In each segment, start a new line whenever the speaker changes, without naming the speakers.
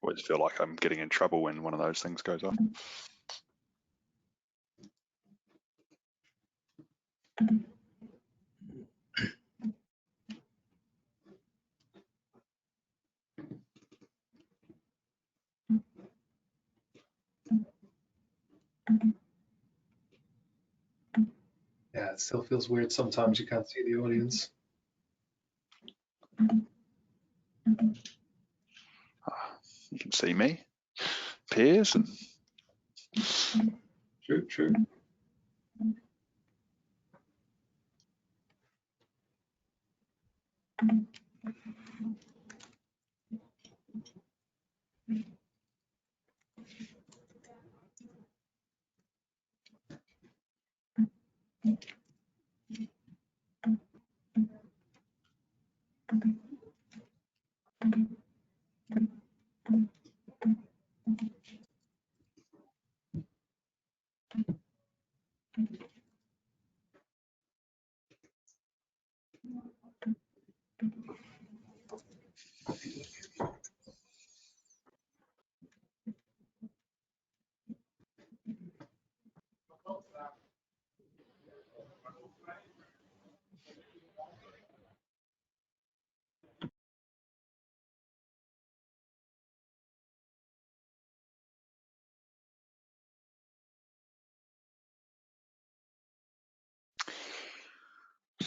Always feel like I'm getting in trouble when one of those things goes off.
Yeah, it still feels weird sometimes. You can't see the audience.
You can see me, Piers, and
True.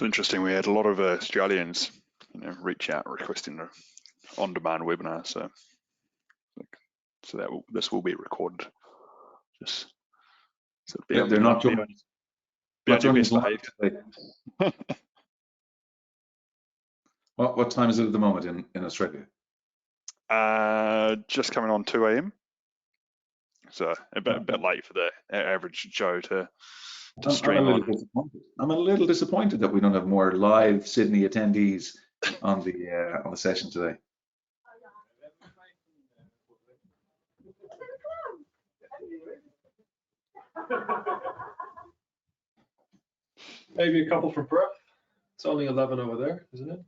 it's interesting. We had a lot of Australians, reach out requesting an on-demand webinar. So this will be recorded. Just so
they're not joining.
Be on your best behaviour.
What time is it at the moment in Australia?
Just coming on 2 a.m. So a bit late for the average Joe to stream on.
I'm a little disappointed that we don't have more live Sydney attendees on the session today.
Maybe a couple from Perth. It's only 11 over there, isn't it?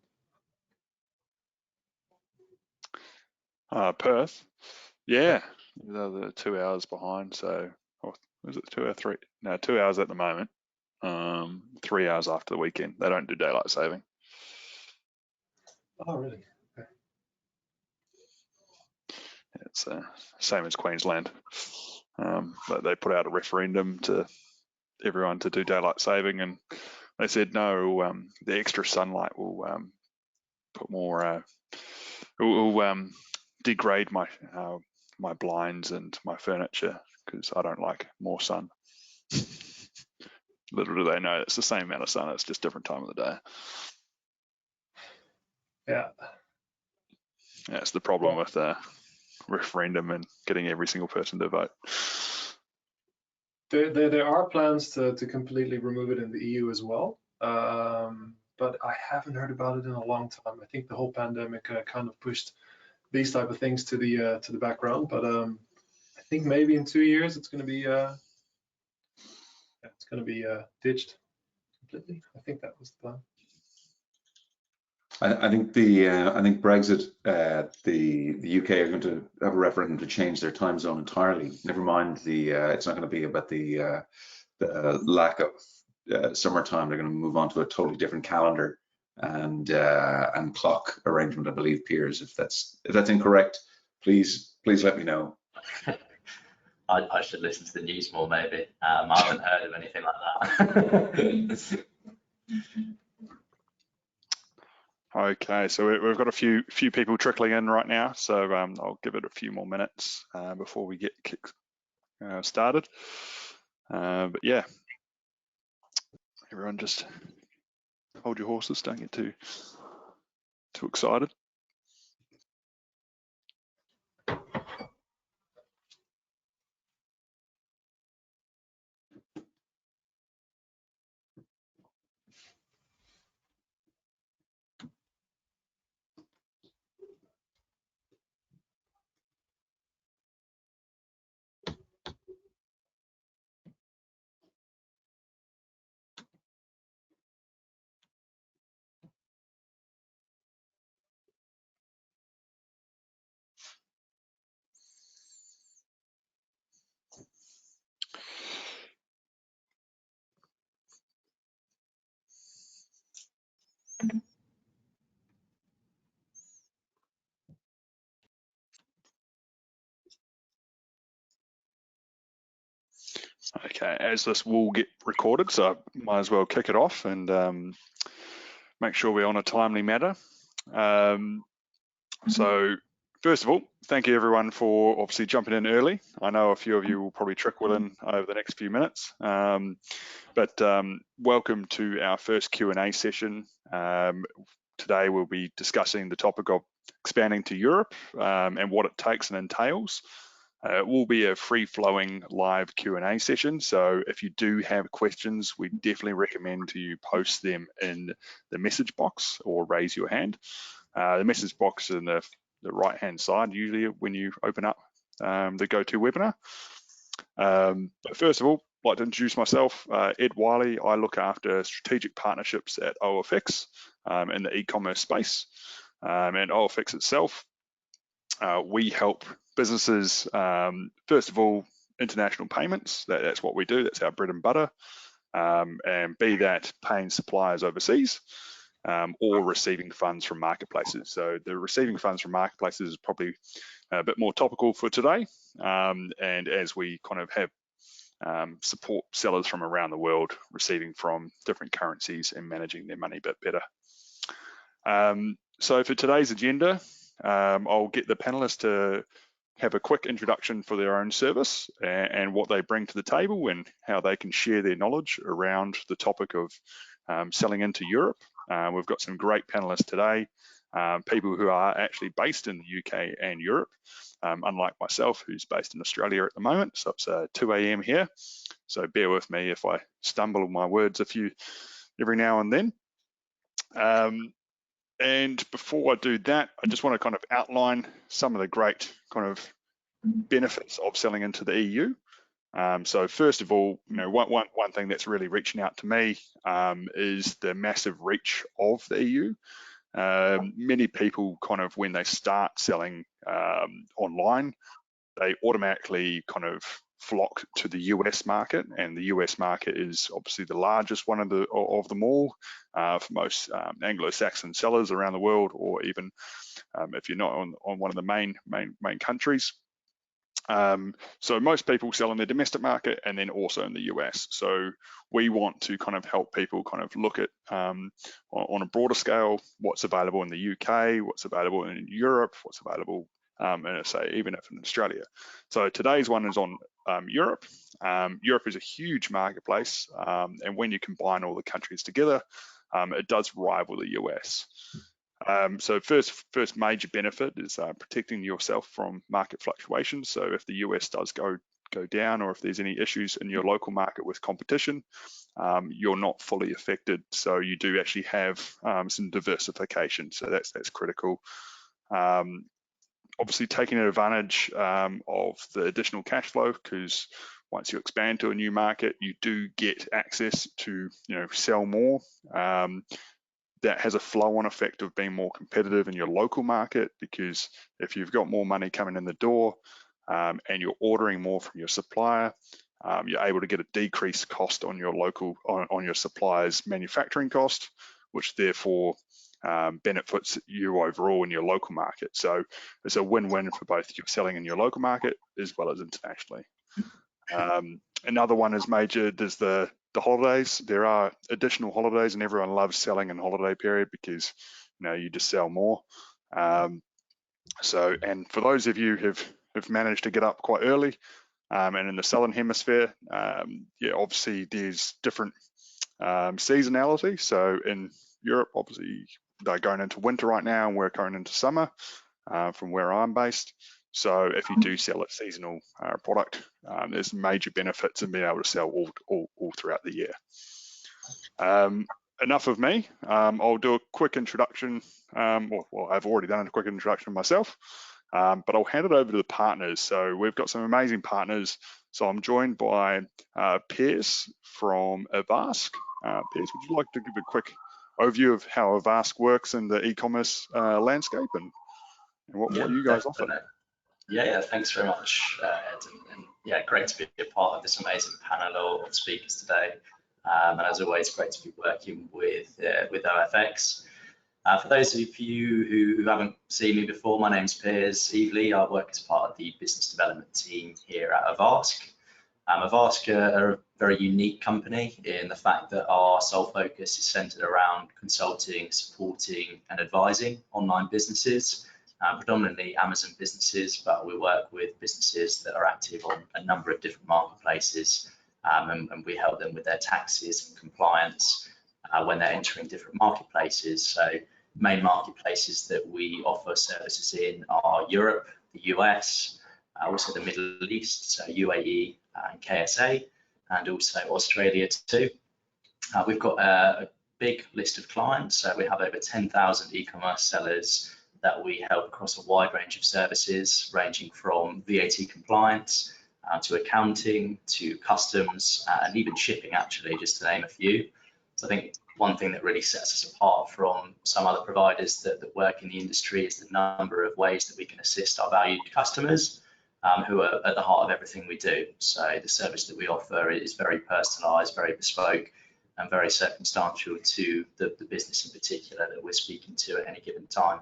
Perth, yeah, they're 2 hours behind. So, was it 2 or 3? No, 2 hours at the moment. 3 hours after the weekend. They don't do daylight saving.
Oh, really? Okay.
It's same as Queensland. They put out a referendum to everyone to do daylight saving, and they said no. The extra sunlight will put more. Will degrade my blinds and my furniture because I don't like more sun. Little do they know it's the same amount of sun. It's just different time of the day.
Yeah.
That's the problem with the referendum and getting every single person to vote.
There are plans to completely remove it in the EU as well, but I haven't heard about it in a long time. I think the whole pandemic kind of pushed these type of things to the background. But I think maybe in 2 years it's going to be ditched completely. I think that was the plan.
I think Brexit, the UK are going to have a referendum to change their time zone entirely. Never mind it's not going to be about the lack of summertime. They're going to move on to a totally different calendar and clock arrangement. I believe, Piers, if that's incorrect, please let me know.
I should listen to the news more, maybe. I haven't heard of anything like that.
Okay, so we've got a few people trickling in right now, so I'll give it a few more minutes before we get started. But yeah, everyone just hold your horses, don't get too excited. Okay, as this will get recorded, so I might as well kick it off and make sure we're on a timely matter. So first of all, thank you everyone for obviously jumping in early. I know a few of you will probably trickle in over the next few minutes, but welcome to our first Q&A session. Today we'll be discussing the topic of expanding to Europe and what it takes and entails. It will be a free-flowing live Q&A session, so if you do have questions, we definitely recommend you post them in the message box or raise your hand. The message box is in the right-hand side, usually when you open up the GoToWebinar. But first of all, I'd like to introduce myself, Ed Wiley. I look after strategic partnerships at OFX in the e-commerce space. And OFX itself, we help businesses, first of all, international payments. That's what we do. That's our bread and butter. And be that paying suppliers overseas or receiving funds from marketplaces. So the receiving funds from marketplaces is probably a bit more topical for today. And as we kind of have support sellers from around the world receiving from different currencies and managing their money a bit better. So for today's agenda, I'll get the panelists to have a quick introduction for their own service and what they bring to the table and how they can share their knowledge around the topic of selling into Europe. We've got some great panelists today, people who are actually based in the UK and Europe, unlike myself, who's based in Australia at the moment. So it's 2 a.m. here. So bear with me if I stumble my words every now and then. And before I do that, I just want to kind of outline some of the great kind of benefits of selling into the EU. So first of all, one thing that's really reaching out to me is the massive reach of the EU. Many people kind of, when they start selling online, they automatically kind of flock to the US market, and the US market is obviously the largest one of them all for most Anglo-Saxon sellers around the world, or even if you're not on one of the main countries. So most people sell in their domestic market and then also in the US. So we want to kind of help people kind of look at on a broader scale what's available in the UK, what's available in Europe, what's available and say even if in Australia. So today's one is on Europe. Europe is a huge marketplace, and when you combine all the countries together, it does rival the US. So first major benefit is protecting yourself from market fluctuations. So if the US does go down, or if there's any issues in your local market with competition, you're not fully affected. So you do actually have some diversification. So that's critical. Obviously taking advantage of the additional cash flow, because once you expand to a new market, you do get access to sell more. That has a flow-on effect of being more competitive in your local market, because if you've got more money coming in the door and you're ordering more from your supplier, you're able to get a decreased cost on your on your supplier's manufacturing cost, which therefore benefits you overall in your local market. So it's a win-win for both you selling in your local market as well as internationally. Another one is major. There's the holidays. There are additional holidays, and everyone loves selling in holiday period because you just sell more. And for those of you who've managed to get up quite early, and in the southern hemisphere, obviously there's different seasonality. So in Europe, obviously they're going into winter right now, and we're going into summer from where I'm based. So if you do sell a seasonal product, there's major benefits in being able to sell all throughout the year. Enough of me. I'll do a quick introduction. Well, I've already done a quick introduction myself, but I'll hand it over to the partners. So we've got some amazing partners. So I'm joined by Piers from Avask. Piers, would you like to give a quick overview of how Avask works in the e-commerce landscape and what you guys offer?
Yeah, thanks very much, Ed. And yeah, great to be a part of this amazing panel of speakers today. And as always, great to be working with OFX. For those of you who haven't seen me before, my name's Piers Evely. I work as part of the business development team here at Avask. Avaska are a very unique company in the fact that our sole focus is centered around consulting, supporting and advising online businesses, predominantly Amazon businesses, but we work with businesses that are active on a number of different marketplaces, and we help them with their taxes and compliance when they're entering different marketplaces. So main marketplaces that we offer services in are Europe, the US, also the Middle East, so UAE and KSA, and also Australia too. We've got a big list of clients, so we have over 10,000 e-commerce sellers that we help across a wide range of services, ranging from VAT compliance to accounting, to customs, and even shipping, actually, just to name a few. So I think one thing that really sets us apart from some other providers that work in the industry is the number of ways that we can assist our valued customers, who are at the heart of everything we do. So the service that we offer is very personalised, very bespoke, and very circumstantial to the business in particular that we're speaking to at any given time.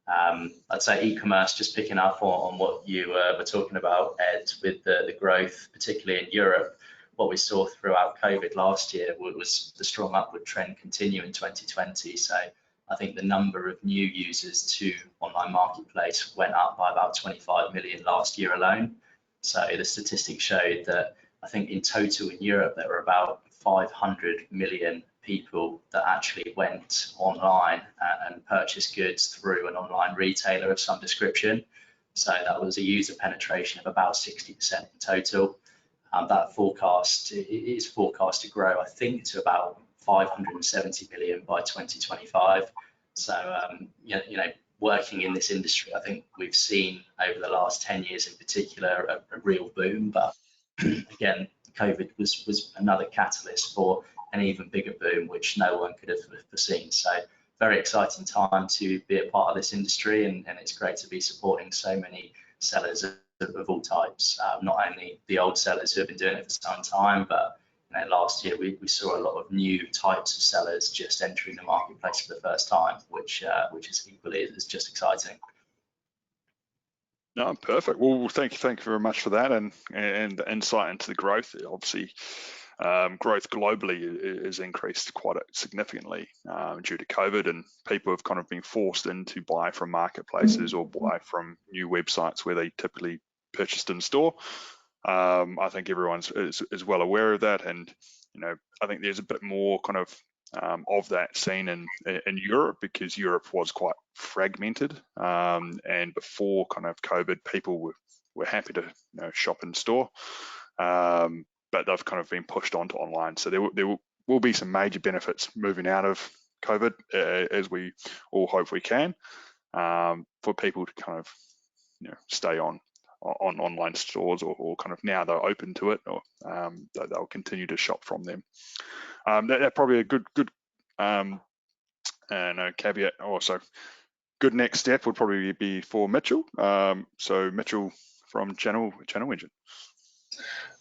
I'd say e-commerce, just picking up on what you were talking about, Ed, with the growth, particularly in Europe. What we saw throughout COVID last year was the strong upward trend continue in 2020. So I think the number of new users to online marketplace went up by about 25 million last year alone. So the statistics showed that I think in total in Europe there were about 500 million people that actually went online and purchased goods through an online retailer of some description. So that was a user penetration of about 60% in total. That forecast is forecast to grow, I think, to about 570 million by 2025. So, you know, working in this industry, I think we've seen over the last 10 years in particular a real boom. But again, COVID was another catalyst for an even bigger boom, which no one could have foreseen. So very exciting time to be a part of this industry, and it's great to be supporting so many sellers of all types, not only the old sellers who have been doing it for some time, but you know, last year we saw a lot of new types of sellers just entering the marketplace for the first time, which is equally is just exciting.
No, perfect. Well, thank you very much for that, and the insight into the growth. Obviously, growth globally is increased quite significantly due to COVID, and people have kind of been forced into buy from marketplaces or buy from new websites where they typically purchased in store. I think everyone is well aware of that, and you know, I think there's a bit more kind of that seen in Europe, because Europe was quite fragmented, and before kind of COVID, people were happy to shop in store, but they've kind of been pushed onto online. So there will be some major benefits moving out of COVID, as we all hope we can, for people to kind of stay on online stores, or kind of now they're open to it, or they'll continue to shop from them. That's probably a good caveat. Also, good next step would probably be for Mitchell. So Mitchell from Channel Engine.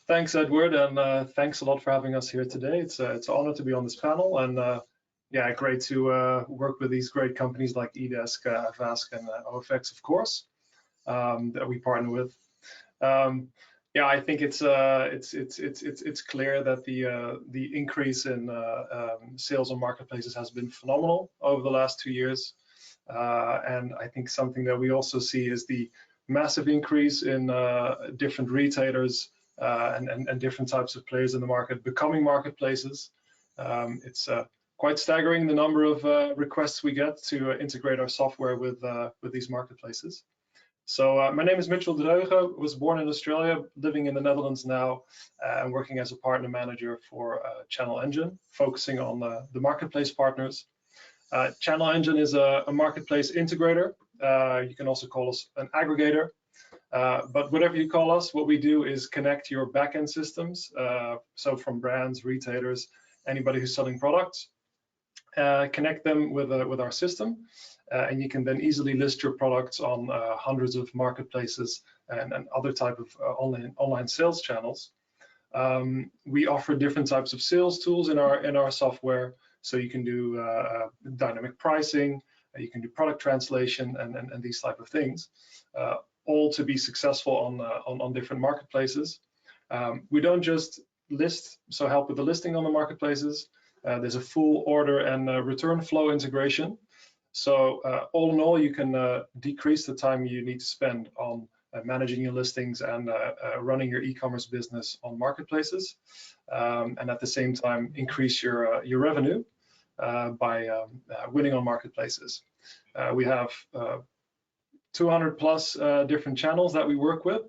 Thanks, Edward, and thanks a lot for having us here today. It's an honor to be on this panel, and yeah, great to work with these great companies like eDesk, Avaska, and OFX, of course, that we partner with. Yeah, I think it's clear that the increase in sales on marketplaces has been phenomenal over the last 2 years, and I think something that we also see is the massive increase in different retailers and different types of players in the market becoming marketplaces. It's quite staggering the number of requests we get to integrate our software with these marketplaces. So my name is Mitchell de Deuge, was born in Australia, living in the Netherlands now, and working as a partner manager for Channel Engine, focusing on the marketplace partners. Channel Engine is a marketplace integrator. You can also call us an aggregator. But whatever you call us, what we do is connect your backend systems, so from brands, retailers, anybody who's selling products, connect them with our system, and you can then easily list your products on hundreds of marketplaces and other type of online sales channels. We offer different types of sales tools in our software, so you can do dynamic pricing, you can do product translation, and these type of things, all to be successful on different marketplaces. We don't just list, so help with the listing on the marketplaces. There's a full order and return flow integration. So all in all, you can decrease the time you need to spend on managing your listings and running your e-commerce business on marketplaces, and at the same time increase your revenue by winning on marketplaces. We have 200 plus different channels that we work with.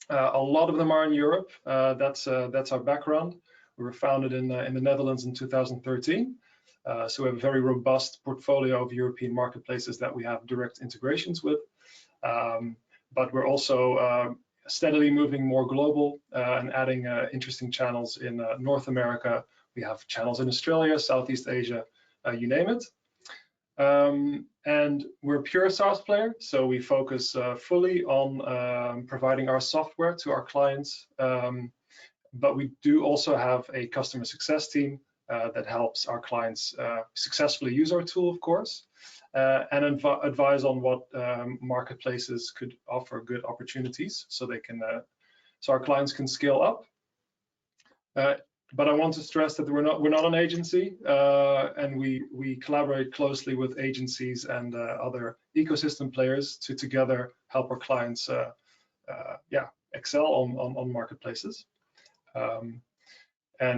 A lot of them are in Europe. That's our background. We were founded in the Netherlands in 2013. So we have a very robust portfolio of European marketplaces that we have direct integrations with. But we're also steadily moving more global and adding interesting channels in North America. We have channels in Australia, Southeast Asia, you name it. And we're a pure SaaS player, so we focus fully on providing our software to our clients. But we do also have a customer success team that helps our clients successfully use our tool, of course, and advise on what marketplaces could offer good opportunities, so they can, so our clients can scale up. But I want to stress that we're not an agency, and we collaborate closely with agencies and other ecosystem players to together help our clients, excel on marketplaces. And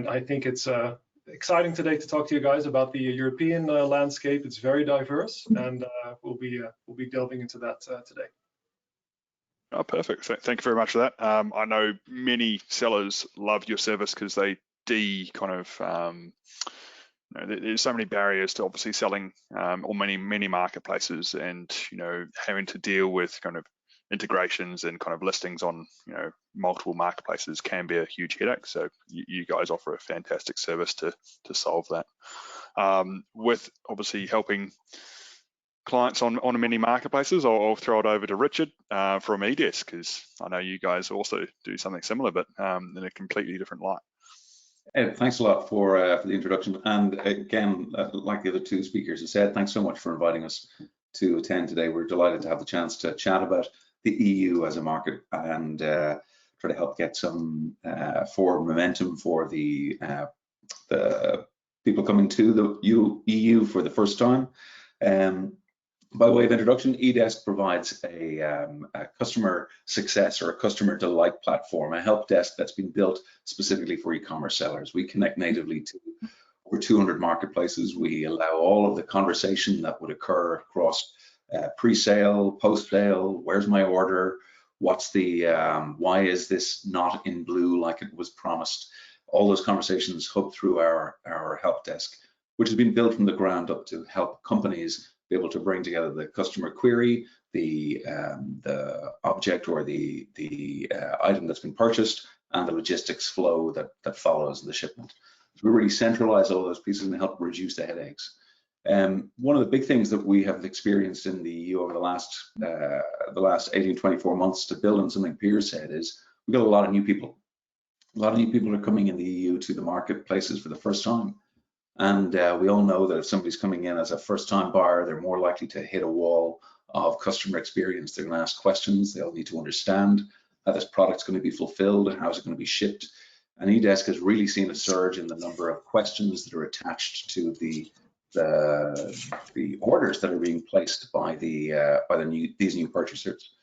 I think it's exciting today to talk to you guys about the European landscape. It's very diverse, and we'll be delving into that today.
Oh, perfect. Thank you very much for that. I know many sellers love your service because they there's so many barriers to obviously selling on many marketplaces, and having to deal with kind of integrations and kind of listings on multiple marketplaces can be a huge headache. So you guys offer a fantastic service to solve that, with obviously helping clients on many marketplaces. I'll throw it over to Richard from eDesk, because I know you guys also do something similar, but in a completely different light.
Ed, thanks a lot for the introduction. And again, like the other two speakers have said, thanks so much for inviting us to attend today. We're delighted to have the chance to chat about the EU as a market and try to help get some forward momentum for the people coming to the EU for the first time. By way of introduction, eDesk provides a customer success or a customer delight platform, a help desk that's been built specifically for e-commerce sellers. We connect natively to over 200 marketplaces. We allow all of the conversation that would occur across pre-sale, post-sale, where's my order, what's the, why is this not in blue like it was promised? All those conversations hub through our help desk, which has been built from the ground up to help companies be able to bring together the customer query, the object or the item that's been purchased, and the logistics flow that follows the shipment. So we really centralize all those pieces and help reduce the headaches. One of the big things that we have experienced in the EU over the last 18, 24 months, to build on something Piers said, is we've got a lot of new people. A lot of new people are coming in the EU to the marketplaces for the first time. And we all know that if somebody's coming in as a first-time buyer, they're more likely to hit a wall of customer experience. They're going to ask questions. They'll need to understand how this product's going to be fulfilled and how is it going to be shipped. And eDesk has really seen a surge in the number of questions that are attached to the orders that are being placed by these new purchasers.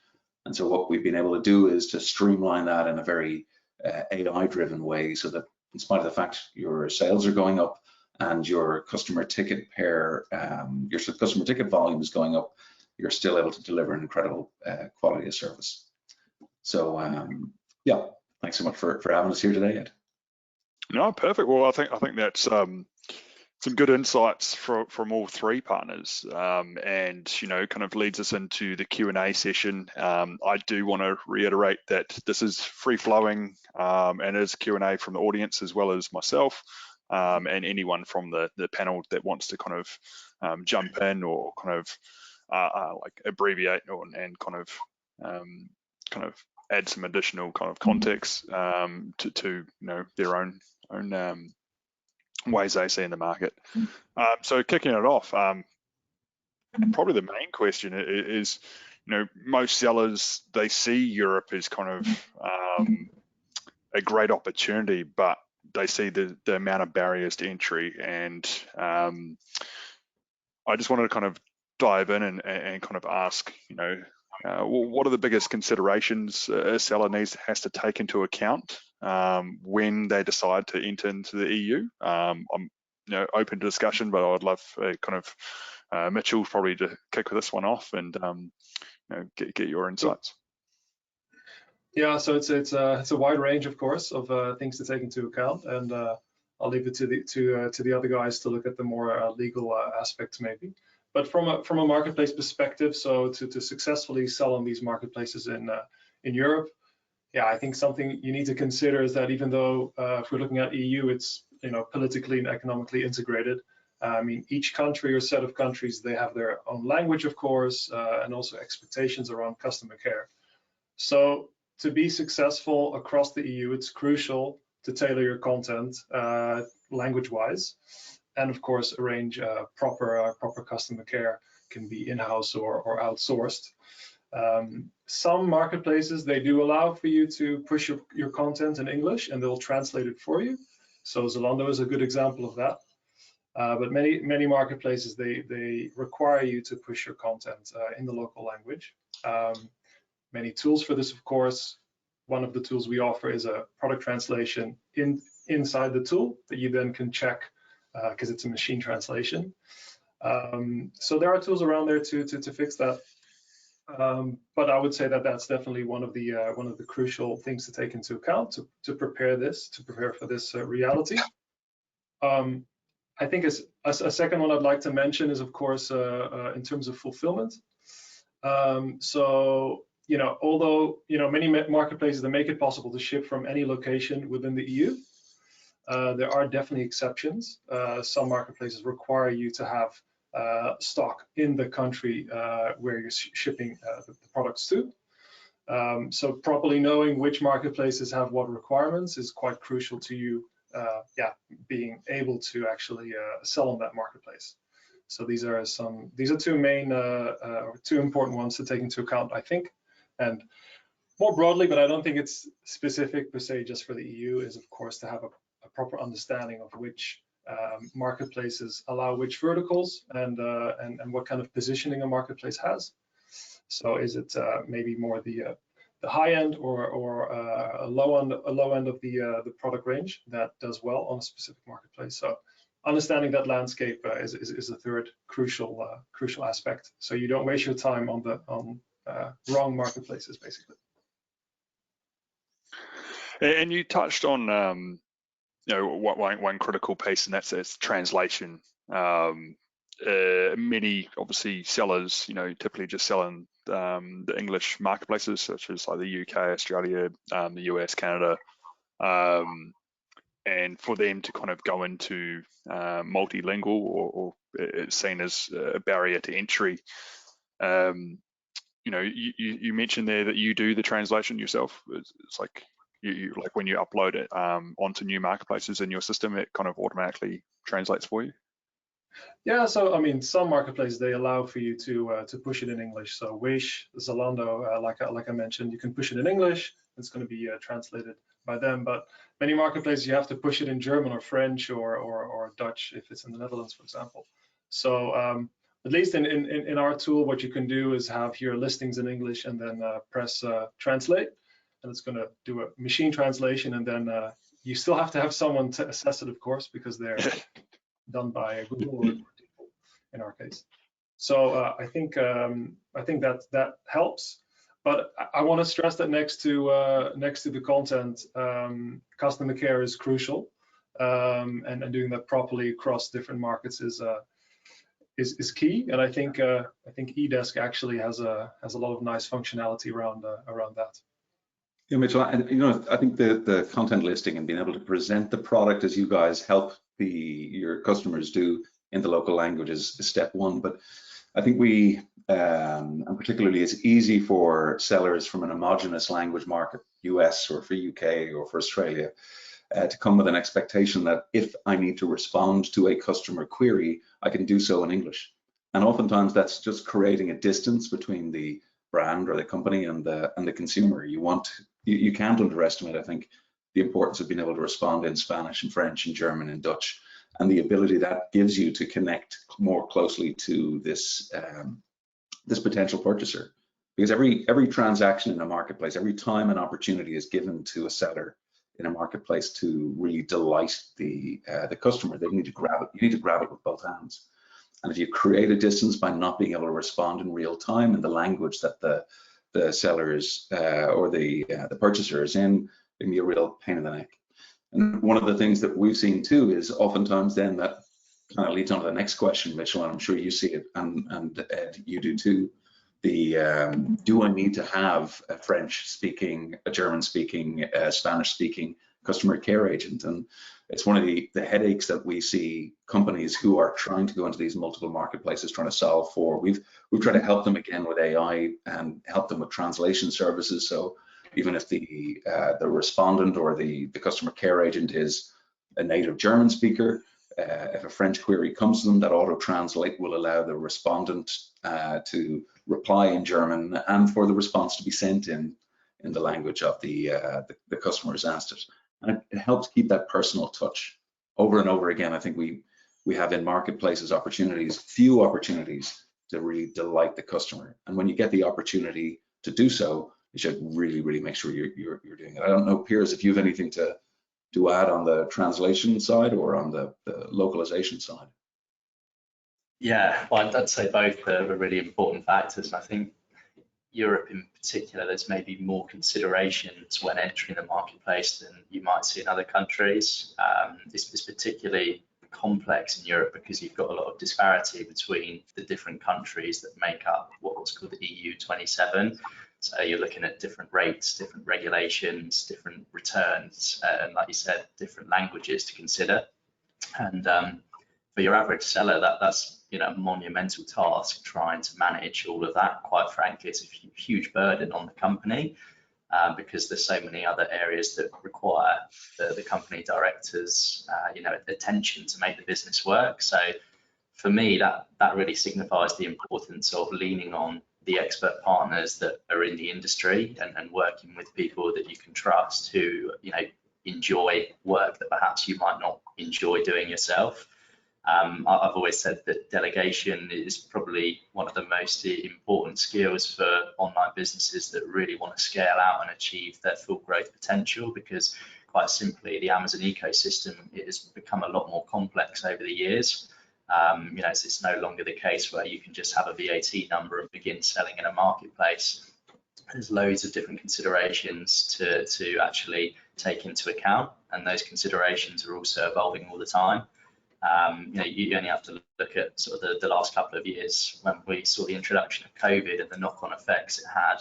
And so what we've been able to do is to streamline that in a very AI-driven way, so that in spite of the fact your sales are going up and your customer ticket volume is going up, you're still able to deliver an incredible quality of service. So yeah, thanks so much for having us here today, Ed.
No, perfect. Well, I think that's some good insights from all three partners, and kind of leads us into the Q&A session. I do want to reiterate that this is free flowing, and is Q&A from the audience as well as myself. And anyone from the panel that wants to kind of jump in or kind of like abbreviate and kind of add some additional kind of context to their own ways they see in the market. So kicking it off, probably the main question is, most sellers, they see Europe as kind of a great opportunity, but they see the amount of barriers to entry. And I just wanted to kind of dive in and kind of ask, what are the biggest considerations a seller has to take into account when they decide to enter into the EU? I'm open to discussion, but I would love kind of Mitchell probably to kick this one off and get your insights.
Yeah, so it's a wide range, of course, of things to take into account, and I'll leave it to the other guys to look at the more legal aspects maybe. But from a marketplace perspective, so to successfully sell on these marketplaces in Europe, yeah, I think something you need to consider is that even though if we're looking at EU, it's politically and economically integrated. I mean, each country or set of countries, they have their own language, of course, and also expectations around customer care. So to be successful across the EU, it's crucial to tailor your content language-wise, and of course arrange proper customer care, can be in-house or outsourced. Some marketplaces, they do allow for you to push your content in English and they'll translate it for you. So Zalando is a good example of that. But many marketplaces, they require you to push your content in the local language. Many tools for this, of course. One of the tools we offer is a product translation inside the tool that you then can check because it's a machine translation. So there are tools around there to fix that. But I would say that that's definitely one of the crucial things to take into account to prepare for this reality. I think a second one I'd like to mention is, of course, in terms of fulfillment. So although many marketplaces that make it possible to ship from any location within the EU, there are definitely exceptions. Some marketplaces require you to have stock in the country where you're shipping the products to. So properly knowing which marketplaces have what requirements is quite crucial to you, being able to actually sell on that marketplace. So these are two main or two important ones to take into account, I think. And more broadly, but I don't think it's specific per se just for the EU, is of course to have a proper understanding of which marketplaces allow which verticals and what kind of positioning a marketplace has. So is it maybe more the high end or a low end of the product range that does well on a specific marketplace? So understanding that landscape is a third crucial aspect. So you don't waste your time on wrong marketplaces, basically.
And you touched on one critical piece, and that's translation. Many obviously sellers, typically just selling the English marketplaces, such as like the UK, Australia, the US, Canada, and for them to kind of go into multilingual or it's seen as a barrier to entry. You mentioned there that you do the translation yourself. It's like like when you upload it onto new marketplaces in your system, it kind of automatically translates for you.
Yeah, so I mean, some marketplaces, they allow for you to push it in English. So Wish, Zalando, like I mentioned, you can push it in English. It's going to be translated by them. But many marketplaces, you have to push it in German or French or Dutch if it's in the Netherlands, for example. So at least in our tool, what you can do is have your listings in English and then press translate, and it's going to do a machine translation. And then you still have to have someone to assess it, of course, because they're done by Google or in our case. So I think that helps. But I want to stress that next to the content, customer care is crucial, and doing that properly across different markets is key. And I think eDesk actually has a lot of nice functionality around that.
Yeah, Mitchell, I think the content listing and being able to present the product as you guys help your customers do in the local language is step one. But I think and particularly it's easy for sellers from an homogenous language market, US or for UK or for Australia, to come with an expectation that if I need to respond to a customer query, I can do so in English. And oftentimes that's just creating a distance between the brand or the company and the consumer. You can't underestimate, I think, the importance of being able to respond in Spanish and French and German and Dutch, and the ability that gives you to connect more closely to this this potential purchaser. Because every transaction in a marketplace, every time an opportunity is given to a seller in a marketplace to really delight the customer, they need to grab it. You need to grab it with both hands. And if you create a distance by not being able to respond in real time in the language that the sellers or the purchaser is in, it can be a real pain in the neck. And one of the things that we've seen too is oftentimes then that kind of leads on to the next question, Mitchell, and I'm sure you see it, and Ed, you do too. Do I need to have a French-speaking, a German-speaking, a Spanish-speaking customer care agent? And it's one of the headaches that we see companies who are trying to go into these multiple marketplaces trying to solve for. We've tried to help them again with AI and help them with translation services. So even if the respondent or the customer care agent is a native German speaker, if a French query comes to them, that auto translate will allow the respondent to reply in German and for the response to be sent in the language of the customer has asked it. And it helps keep that personal touch. Over and over again, I think we have in marketplaces few opportunities to really delight the customer. And when you get the opportunity to do so, you should really, really make sure you're doing it. I don't know, Piers, if you have anything to add on the translation side or on the localization side.
Yeah, well, I'd say both are really important factors. And I think Europe in particular, there's maybe more considerations when entering the marketplace than you might see in other countries. It's particularly complex in Europe because you've got a lot of disparity between the different countries that make up what's called the EU 27. So you're looking at different rates, different regulations, different returns, and like you said, different languages to consider. And for your average seller, that's a monumental task trying to manage all of that. Quite frankly, it's a huge burden on the company because there's so many other areas that require the company directors, attention to make the business work. So for me, that really signifies the importance of leaning on the expert partners that are in the industry and working with people that you can trust who enjoy work that perhaps you might not enjoy doing yourself. I've always said that delegation is probably one of the most important skills for online businesses that really want to scale out and achieve their full growth potential, because quite simply the Amazon ecosystem has become a lot more complex over the years. It's no longer the case where you can just have a VAT number and begin selling in a marketplace. There's loads of different considerations to actually take into account, and those considerations are also evolving all the time. You only have to look at sort of the last couple of years when we saw the introduction of COVID and the knock-on effects it had.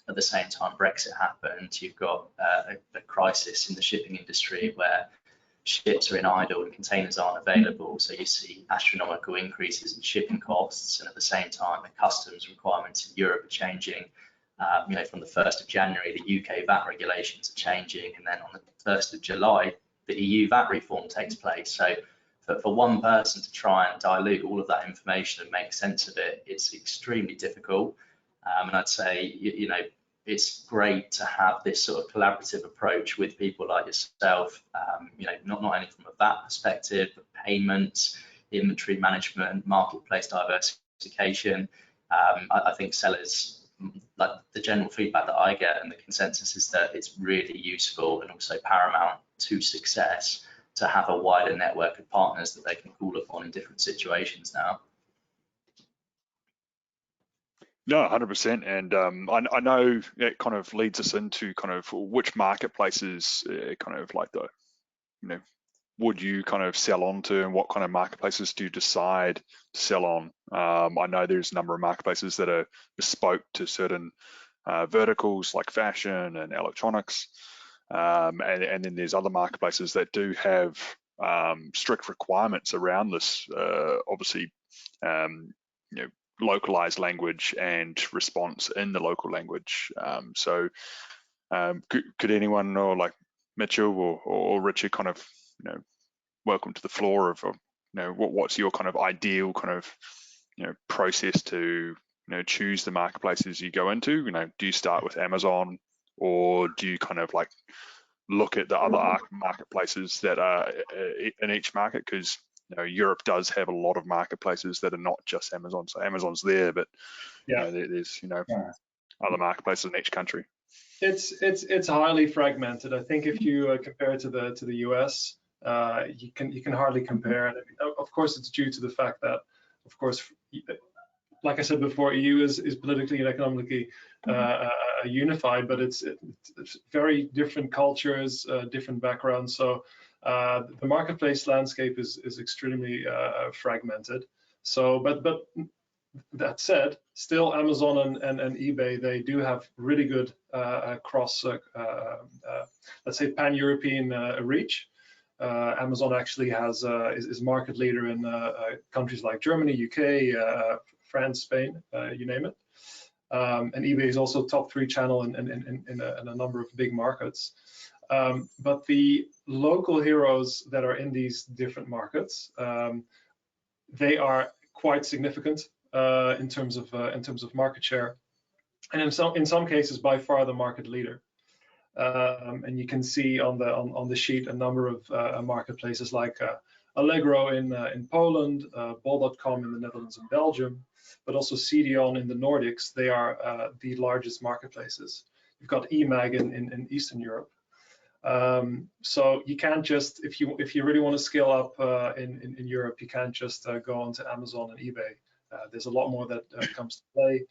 At the same time Brexit happened, you've got a crisis in the shipping industry where ships are in idle and containers aren't available. So you see astronomical increases in shipping costs, and at the same time, the customs requirements in Europe are changing. From the 1st of January, the UK VAT regulations are changing, and then on the 1st of July, the EU VAT reform takes place. So for one person to try and dilute all of that information and make sense of it, it's extremely difficult. And I'd say, it's great to have this sort of collaborative approach with people like yourself, not only from a VAT perspective, but payments, inventory management, marketplace diversification. I think sellers, like the general feedback that I get and the consensus is that it's really useful and also paramount to success to have a wider network of partners that they can call upon in different situations now.
No, 100%. And I know it kind of leads us into kind of which marketplaces kind of like would you kind of sell on to, and what kind of marketplaces do you decide to sell on? I know there's a number of marketplaces that are bespoke to certain verticals like fashion and electronics. And then there's other marketplaces that do have strict requirements around this, obviously, localized language and response in the local language. So could anyone, or like Mitchell or Richard, kind of, welcome to the floor of, what's your kind of ideal kind of, process to, choose the marketplaces you go into? Do you start with Amazon, or do you kind of like look at the other marketplaces that are in each market, because Europe does have a lot of marketplaces that are not just Amazon. So Amazon's there, but there's other marketplaces in each country.
It's highly fragmented. I think if you compare it to the US, you can hardly compare. And of course, it's due to the fact that, of course, like I said before, EU is politically and economically unified, but it's very different cultures, different backgrounds. So the marketplace landscape is extremely fragmented. So, but that said, still Amazon and eBay, they do have really good cross, let's say, pan-European reach. Amazon actually is market leader in countries like Germany, UK, France, Spain, you name it. And eBay is also top 3 channel in a number of big markets. But the local heroes that are in these different markets, they are quite significant in terms of market share, and in some cases by far the market leader. And you can see on the sheet a number of marketplaces like Allegro in Poland, Bol.com in the Netherlands and Belgium, but also CDON in the Nordics. They are the largest marketplaces. You've got eMag in Eastern Europe. So you can't just, if you really want to scale up in Europe, you can't just go onto Amazon and eBay. There's a lot more that comes to play.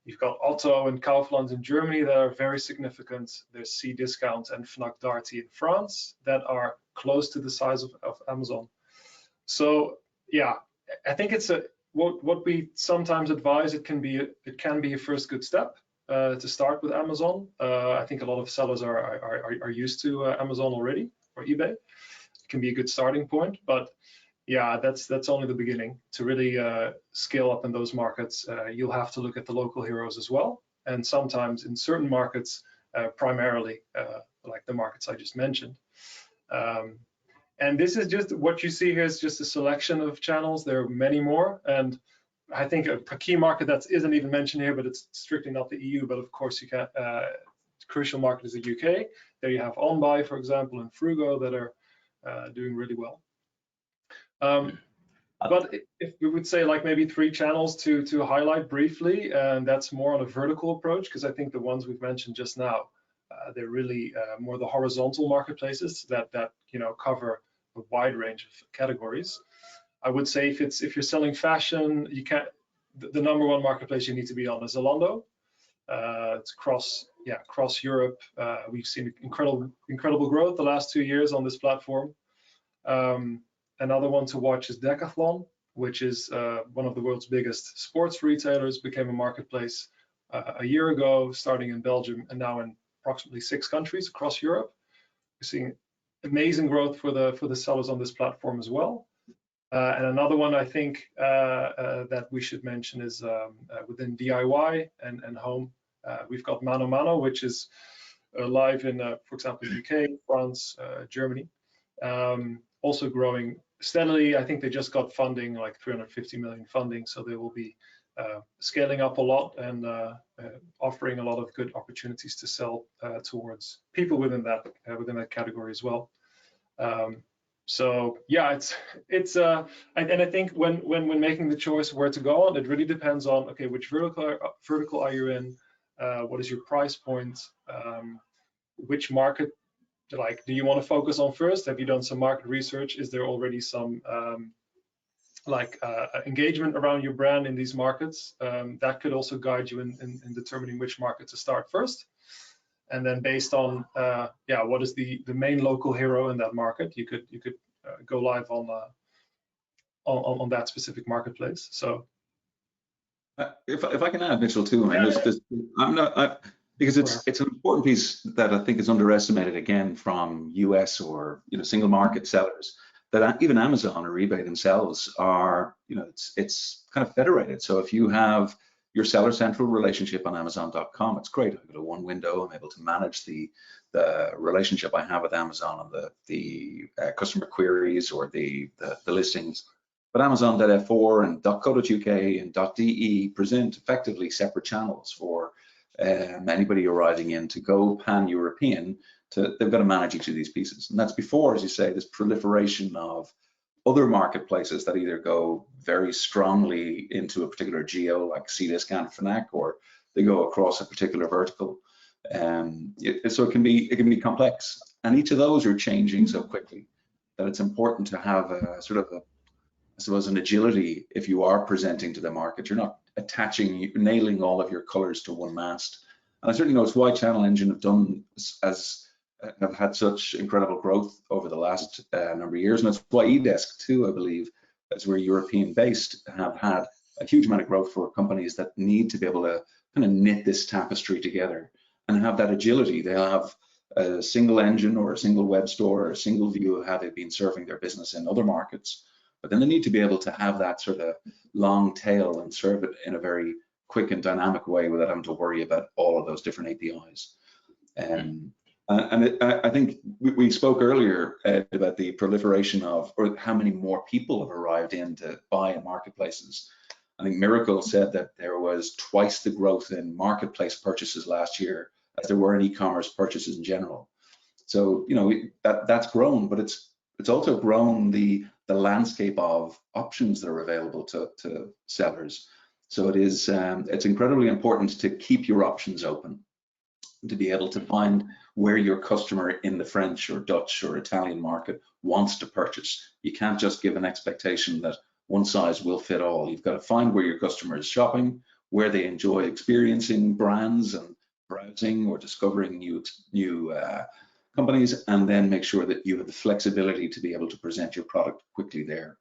You've got Otto and Kaufland in Germany that are very significant. There's Cdiscount and Fnac Darty in France that are close to the size of Amazon. So yeah, I think it's what we sometimes advise. It can be a first good step to start with Amazon. I think a lot of sellers are used to Amazon already, or eBay. It can be a good starting point, but yeah, that's only the beginning. To really scale up in those markets, you'll have to look at the local heroes as well. And sometimes in certain markets, primarily like the markets I just mentioned. And this is just what you see here is just a selection of channels. There are many more. And I think a key market that isn't even mentioned here, but it's strictly not the EU, but of course you can, crucial market is the UK. There you have OnBuy, for example, and Frugo that are doing really well. But if we would say like maybe 3 channels to highlight briefly, and that's more on a vertical approach, because I think the ones we've mentioned just now, they're really more the horizontal marketplaces that cover a wide range of categories. I would say if you're selling fashion, you can't. The number 1 marketplace you need to be on is Zalando. It's across Europe. We've seen incredible growth the last 2 years on this platform. Another one to watch is Decathlon, which is one of the world's biggest sports retailers, became a marketplace a year ago, starting in Belgium and now in approximately 6 countries across Europe. We're seeing amazing growth for the sellers on this platform as well. And another one I think that we should mention is within DIY and home. We've got Mano Mano, which is live in, for example, UK, France, Germany. Also growing steadily. I think they just got funding, like 350 million funding, so they will be scaling up a lot and offering a lot of good opportunities to sell towards people within that category as well. So yeah, it's and I think when making the choice where to go on, it really depends on, okay, which vertical are you in, what is your price point, which market, like, do you want to focus on first? Have you done some market research? Is there already some engagement around your brand in these markets? That could also guide you in determining which market to start first. And then based on what is the main local hero in that market, you could go live on that specific marketplace. So
if I can add, Mitchell, too, I mean, because it's an important piece that I think is underestimated again from US or single market sellers, that even Amazon or eBay themselves are, it's kind of federated. So if you have your seller central relationship on Amazon.com, it's great. I've got a one window. I'm able to manage the relationship I have with Amazon on the customer queries or the listings. But Amazon.f4 and .co.uk and .de present effectively separate channels for anybody arriving in to go pan-European they've got to manage each of these pieces. And that's before, as you say, this proliferation of other marketplaces that either go very strongly into a particular geo, like Cdiscount, Fnac, or they go across a particular vertical. So it can be complex, and each of those are changing so quickly that it's important to have a sort of I suppose, an agility if you are presenting to the market. You're not nailing all of your colors to one mast. And I certainly know it's why Channel Engine have had such incredible growth over the last number of years, and it's why eDesk too, I believe, as we're European based, have had a huge amount of growth for companies that need to be able to kind of knit this tapestry together and have that agility. They'll have a single engine or a single web store or a single view of how they've been serving their business in other markets, but then they need to be able to have that sort of long tail and serve it in a very quick and dynamic way without having to worry about all of those different APIs. I think we spoke earlier about the proliferation of, or how many more people have arrived in to buy in marketplaces. I think Miracle said that there was twice the growth in marketplace purchases last year as there were in e-commerce purchases in general. So, you know, that's grown, but it's also grown the landscape of options that are available to sellers. So it's incredibly important to keep your options open, to be able to find where your customer in the French or Dutch or Italian market wants to purchase. You can't just give an expectation that one size will fit all. You've got to find where your customer is shopping, where they enjoy experiencing brands and browsing or discovering new companies, and then make sure that you have the flexibility to be able to present your product quickly there.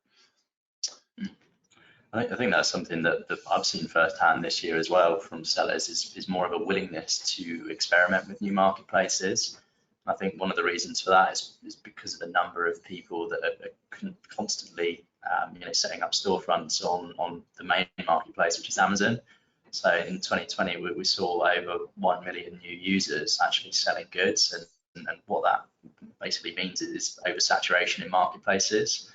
I think that's something that I've seen firsthand this year as well from sellers is more of a willingness to experiment with new marketplaces. I think one of the reasons for that is because of the number of people that are constantly setting up storefronts on the main marketplace, which is Amazon. So in 2020, we saw over 1 million new users actually selling goods, and what that basically means is oversaturation in marketplaces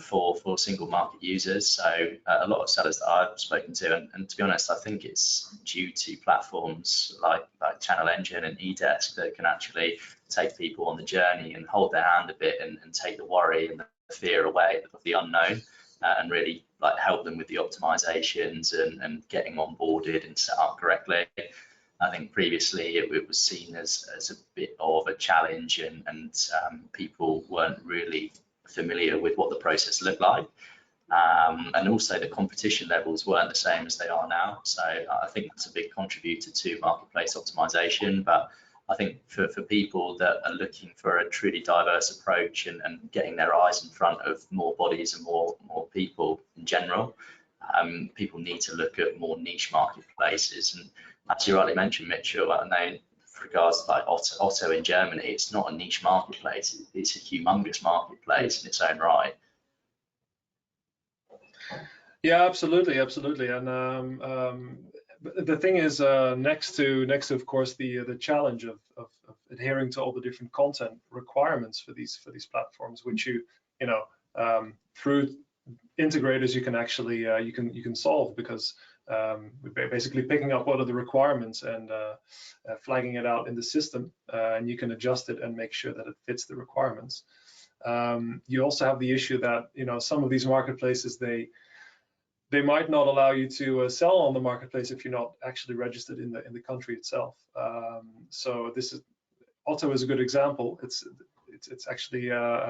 for single market users. So a lot of sellers that I've spoken to, and to be honest, I think it's due to platforms like Channel Engine and eDesk that can actually take people on the journey and hold their hand a bit and take the worry and the fear away of the unknown, and really like help them with the optimizations and getting onboarded and set up correctly. I think previously it was seen as a bit of a challenge, and people weren't really familiar with what the process looked like, and also the competition levels weren't the same as they are now. So I think that's a big contributor to marketplace optimization. But I think for people that are looking for a truly diverse approach and getting their eyes in front of more bodies and more people in general, people need to look at more niche marketplaces. And as you rightly mentioned, Mitchell, I know with regards to like Otto in Germany, it's not a niche marketplace, it's a humongous marketplace in its own right.
Yeah, absolutely. And the thing is, next to of course the challenge of adhering to all the different content requirements for these platforms, which through integrators you can actually you can solve, because we're basically picking up what are the requirements and flagging it out in the system, and you can adjust it and make sure that it fits the requirements. You also have the issue that some of these marketplaces, they might not allow you to sell on the marketplace if you're not actually registered in the country itself. So Otto is a good example. It's actually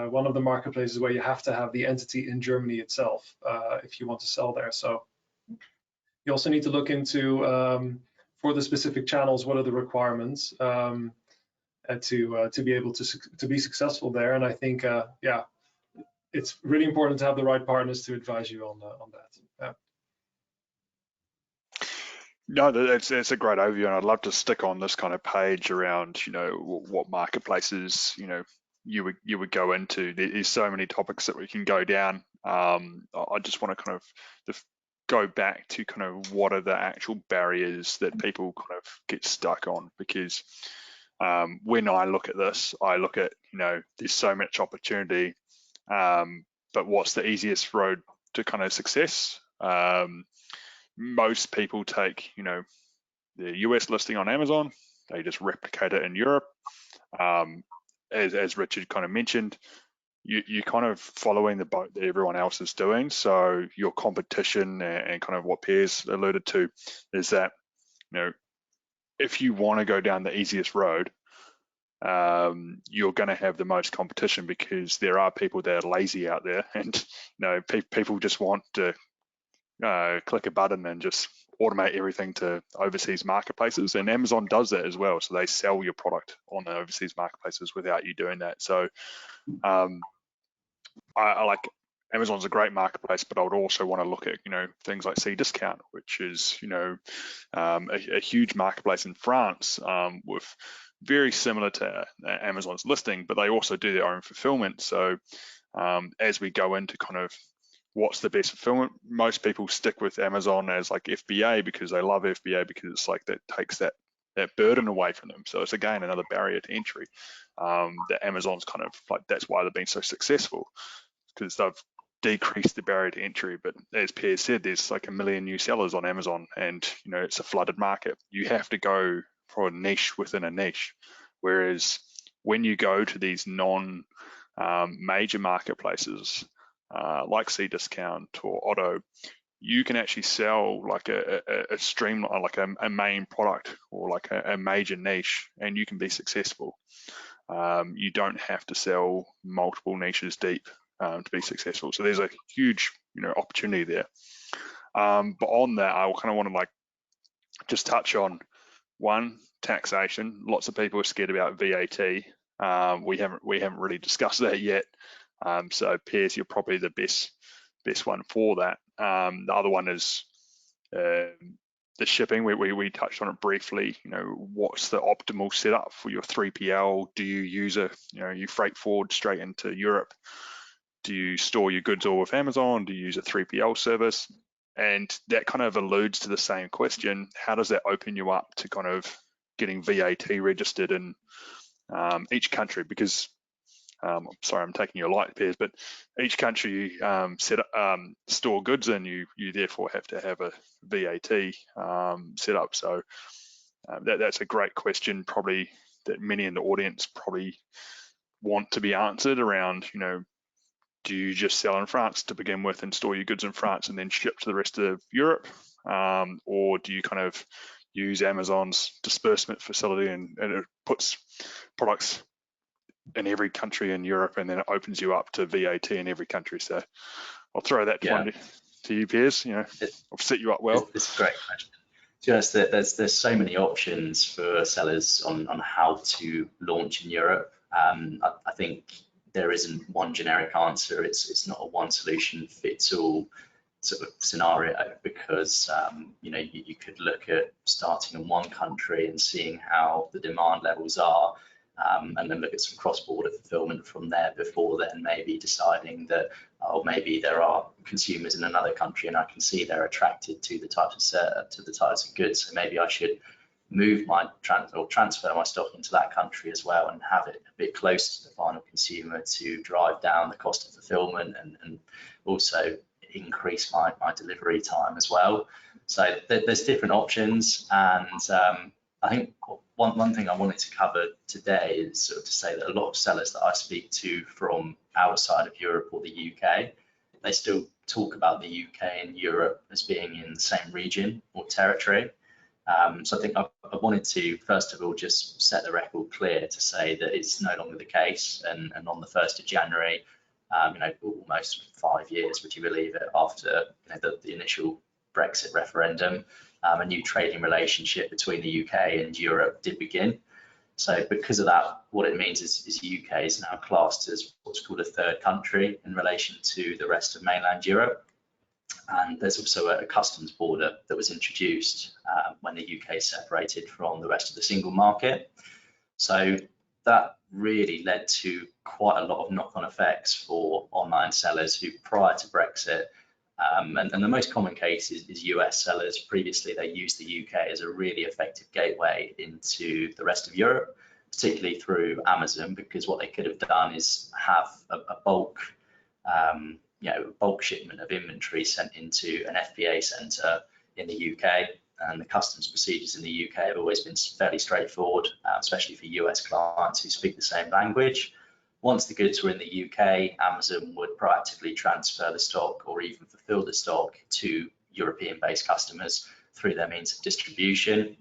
one of the marketplaces where you have to have the entity in Germany itself if you want to sell there. So you also need to look into for the specific channels, what are the requirements to be able to be successful there. And I think it's really important to have the right partners to advise you on that. Yeah.
No, it's a great overview, and I'd love to stick on this kind of page around what marketplaces you would go into. There's so many topics that we can go down. I just want to kind of go back to kind of what are the actual barriers that people kind of get stuck on, because when I look at this, I look at there's so much opportunity, but what's the easiest road to kind of success? Most people take the US listing on Amazon. they just replicate it in Europe. As Richard kind of mentioned, you're kind of following the boat that everyone else is doing. So your competition and kind of what Piers alluded to is that, if you want to go down the easiest road, you're going to have the most competition, because there are people that are lazy out there, and people just want to click a button and just automate everything to overseas marketplaces, and Amazon does that as well. So they sell your product on the overseas marketplaces without you doing that. So I like Amazon's a great marketplace, but I would also want to look at things like Cdiscount, which is a huge marketplace in France, with very similar to Amazon's listing, but they also do their own fulfillment. So as we go into kind of what's the best fulfillment, most people stick with Amazon as like FBA, because they love FBA, because it's like that takes that burden away from them. So it's again another barrier to entry that Amazon's kind of like, that's why they've been so successful, because they've decreased the barrier to entry. But as Piers said, there's like 1 million new sellers on Amazon, and it's a flooded market. You have to go for a niche within a niche. Whereas when you go to these non-major marketplaces like Cdiscount or Otto, you can actually sell like a stream, like a main product, or like a major niche, and you can be successful. You don't have to sell multiple niches deep to be successful. So there's a huge opportunity there. But on that, I kind of want to like just touch on one, taxation. Lots of people are scared about VAT. We haven't really discussed that yet. So Piers, you're probably the best one for that. The other one is the shipping. We touched on it briefly. What's the optimal setup for your 3PL? Do you use you freight forward straight into Europe? Do you store your goods all with Amazon? Do you use a 3PL service? And that kind of alludes to the same question. How does that open you up to kind of getting VAT registered in each country? Because I'm sorry, I'm taking your light, Piers, but each country you store goods in, you therefore have to have a VAT set up. So that's a great question, probably that many in the audience probably want to be answered around. Do you just sell in France to begin with and store your goods in France and then ship to the rest of Europe, or do you kind of use Amazon's disbursement facility and it puts products in every country in Europe, and then it opens you up to VAT in every country? So I'll throw that one to you, Piers. I've set you up well.
It's a great question. To be honest, there's so many options for sellers on how to launch in Europe. I think there isn't one generic answer. It's not a one solution fits all sort of scenario, because you could look at starting in one country and seeing how the demand levels are, and then look at some cross-border fulfillment from there before then maybe deciding that, maybe there are consumers in another country and I can see they're attracted to the types of goods, so maybe I should move my transfer my stock into that country as well and have it a bit close to the final consumer to drive down the cost of fulfillment and also increase my delivery time as well. So there's different options, and I think one thing I wanted to cover today is sort of to say that a lot of sellers that I speak to from outside of Europe or the UK, they still talk about the UK and Europe as being in the same region or territory. So I think I wanted to, first of all, just set the record clear to say that it's no longer the case. And on the 1st of January, almost 5 years, would you believe it, after the initial Brexit referendum, a new trading relationship between the UK and Europe did begin. So because of that, what it means is the UK is now classed as what's called a third country in relation to the rest of mainland Europe. And there's also a customs border that was introduced when the UK separated from the rest of the single market. So that really led to quite a lot of knock-on effects for online sellers who, prior to Brexit, and the most common case is US sellers. Previously, they used the UK as a really effective gateway into the rest of Europe, particularly through Amazon, because what they could have done is have a bulk shipment of inventory sent into an FBA center in the UK, and the customs procedures in the UK have always been fairly straightforward, especially for US clients who speak the same language. Once the goods were in the UK, Amazon would proactively transfer the stock or even fulfill the stock to European-based customers through their means of distribution.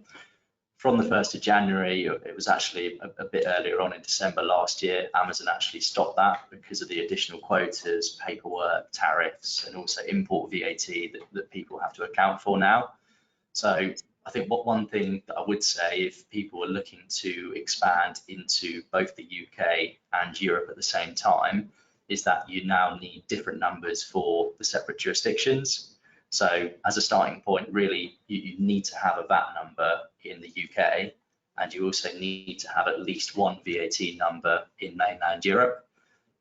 From the 1st of January, it was actually a bit earlier on in December last year, Amazon actually stopped that because of the additional quotas, paperwork, tariffs, and also import VAT that people have to account for now. So I think one thing that I would say, if people are looking to expand into both the UK and Europe at the same time, is that you now need different numbers for the separate jurisdictions. So as a starting point, really, you need to have a VAT number in the UK, and you also need to have at least one VAT number in mainland Europe.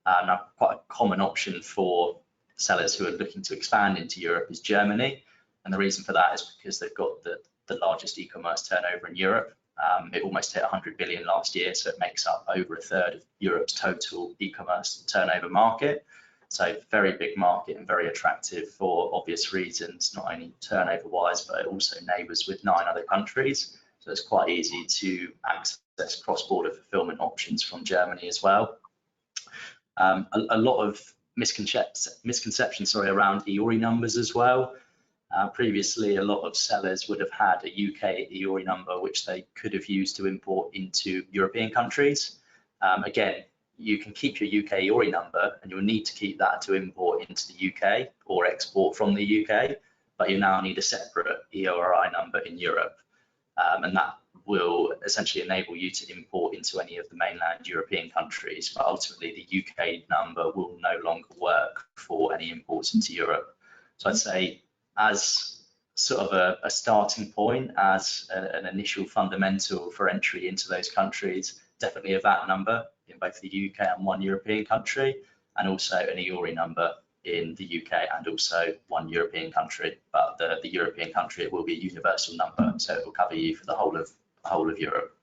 Now, quite a common option for sellers who are looking to expand into Europe is Germany. And the reason for that is because they've got the largest e-commerce turnover in Europe. It almost hit 100 billion last year, so it makes up over a third of Europe's total e-commerce turnover market. So very big market and very attractive for obvious reasons, not only turnover wise, but it also neighbours with 9 other countries. So it's quite easy to access cross-border fulfillment options from Germany as well. A lot of misconceptions around EORI numbers as well. Previously, a lot of sellers would have had a UK EORI number, which they could have used to import into European countries. Again, you can keep your UK EORI number, and you'll need to keep that to import into the UK or export from the UK, but you now need a separate EORI number in Europe. And that will essentially enable you to import into any of the mainland European countries, but ultimately the UK number will no longer work for any imports into Europe. So I'd say, as sort of a starting point, as an initial fundamental for entry into those countries, definitely a VAT number in both the UK and one European country, and also an EORI number in the UK and also one European country. But the European country, it will be a universal number, so it will cover you for the whole of Europe.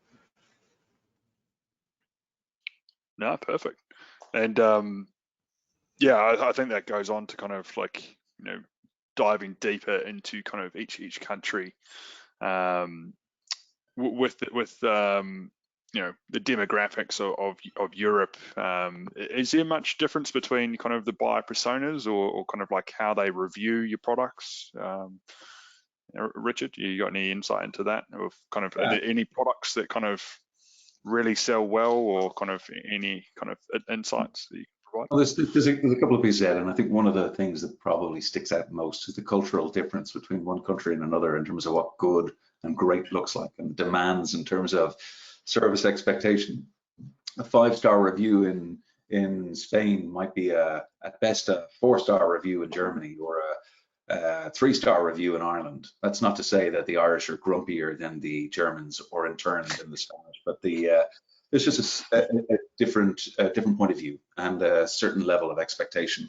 No, perfect. And yeah, I think that goes on to kind of like, you know, diving deeper into kind of each country with you know, the demographics of Europe. Is there much difference between kind of the buyer personas or kind of like how they review your products? Richard, you got any insight into that, or kind of any products that kind of really sell well, or kind of any kind of insights that you can provide?
Well, there's a couple of pieces there, and I think one of the things that probably sticks out most is the cultural difference between one country and another in terms of what good and great looks like, and demands in terms of service expectation. A 5-star review in Spain might be at best a 4-star review in Germany, or a 3-star review in Ireland. That's not to say that the Irish are grumpier than the Germans, or in turn than the Spanish, but there's just a different point of view and a certain level of expectation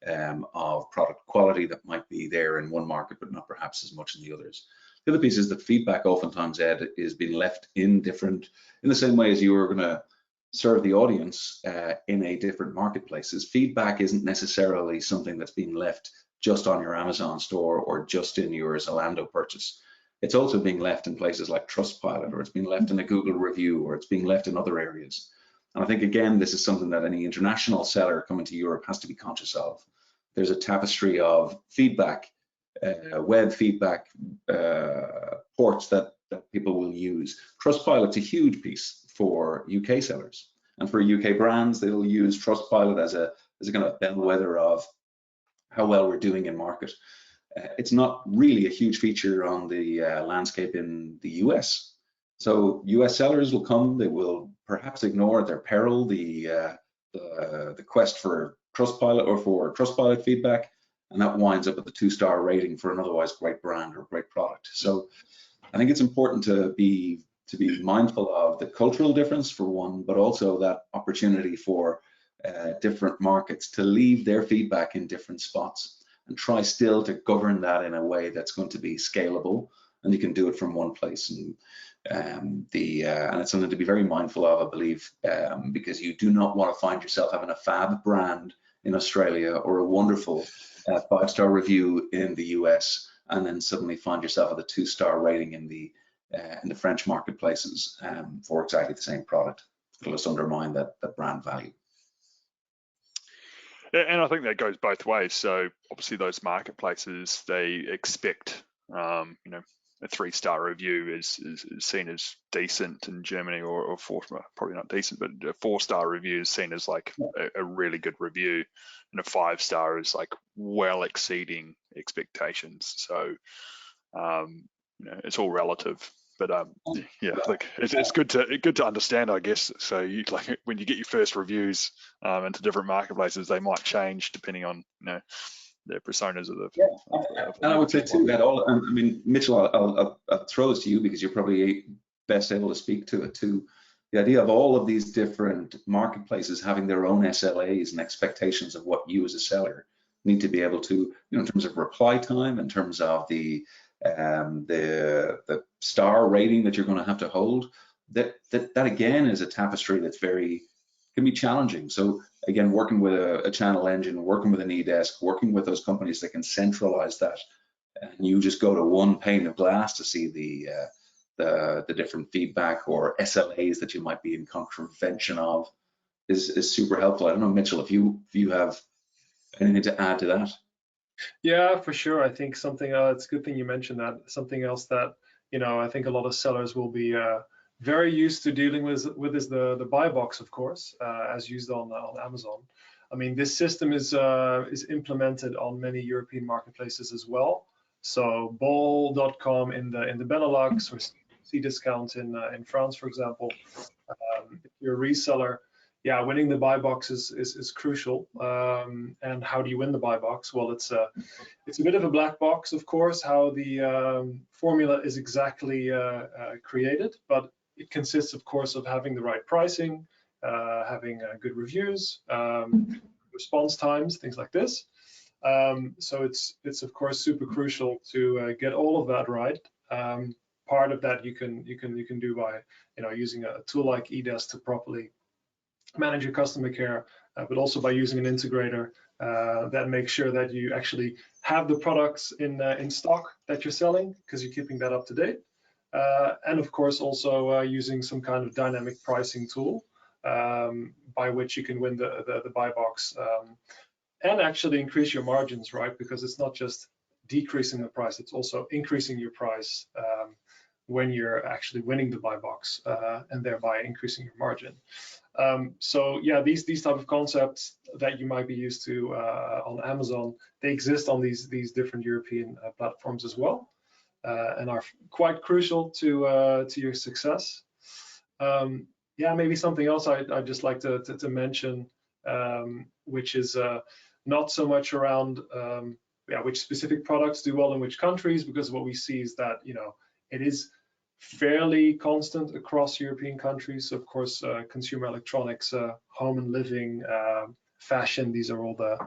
of product quality that might be there in one market, but not perhaps as much in the others. The other piece is that feedback oftentimes, Ed, is being left in the same way as you are going to serve the audience in a different marketplaces. Feedback isn't necessarily something that's being left just on your Amazon store or just in your Zalando purchase. It's also being left in places like Trustpilot, or it's being left in a Google review, or it's being left in other areas. And I think, again, this is something that any international seller coming to Europe has to be conscious of. There's a tapestry of feedback, web feedback ports that people will use. Trustpilot's a huge piece for UK sellers, and for UK brands, they'll use Trustpilot as a kind of bellwether of how well we're doing in market. It's not really a huge feature on the landscape in the US. So US sellers will come, they will perhaps ignore at their peril the quest for Trustpilot or for Trustpilot feedback, and that winds up at the 2-star rating for an otherwise great brand or great product. So I think it's important to be mindful of the cultural difference for one, but also that opportunity for different markets to leave their feedback in different spots, and try still to govern that in a way that's going to be scalable, and you can do it from one place. And it's something to be very mindful of, I believe, because you do not want to find yourself having a fab brand in Australia or a wonderful 5-star review in the US, and then suddenly find yourself at a 2-star rating in the French marketplaces for exactly the same product. It'll just undermine that brand value.
And I think that goes both ways. So obviously those marketplaces, they expect, a 3-star review is seen as decent in Germany, or probably not decent, but a 4-star review is seen as like a really good review, and a 5-star is like well exceeding expectations. So, it's all relative. But like it's good to understand, I guess. So you, like, when you get your first reviews into different marketplaces, they might change depending on their personas of the.
And I would say too that I mean, Mitchell, I'll throw this to you because you're probably best able to speak to it too. The idea of all of these different marketplaces having their own SLAs and expectations of what you as a seller need to be able to, in terms of reply time, in terms of the star rating that you're going to have to hold, that again is a tapestry that's can be challenging. So again, working with a channel engine, working with an eDesk, working with those companies that can centralize that, and you just go to one pane of glass to see the different feedback or SLAs that you might be in contravention of is super helpful. I don't know, Mitchell, if you have anything to add to that.
Yeah, for sure. I think something, it's a good thing you mentioned that. Something else that, I think a lot of sellers will be very used to dealing with is the buy box, of course, as used on Amazon. I mean, this system is implemented on many European marketplaces as well. So bol.com in the Benelux, or Cdiscount in France, for example. If you're a reseller, yeah, winning the buy box is crucial. And how do you win the buy box? Well, it's a bit of a black box, of course, how the formula is exactly created, but it consists, of course, of having the right pricing, having good reviews, response times, things like this. So it's of course super crucial to get all of that right. Part of that you can do by using a tool like eDesk to properly manage your customer care, but also by using an integrator that makes sure that you actually have the products in stock that you're selling, because you're keeping that up to date. And of course also using some kind of dynamic pricing tool by which you can win the buy box and actually increase your margins, right? Because it's not just decreasing the price, it's also increasing your price when you're actually winning the buy box and thereby increasing your margin. So yeah, these type of concepts that you might be used to on Amazon, they exist on these different European platforms as well, and are quite crucial to your success. Yeah, maybe something else I'd just like to mention, which is not so much around which specific products do well in which countries, because what we see is that it is fairly constant across European countries. So of course, consumer electronics, home and living, fashion, these are all the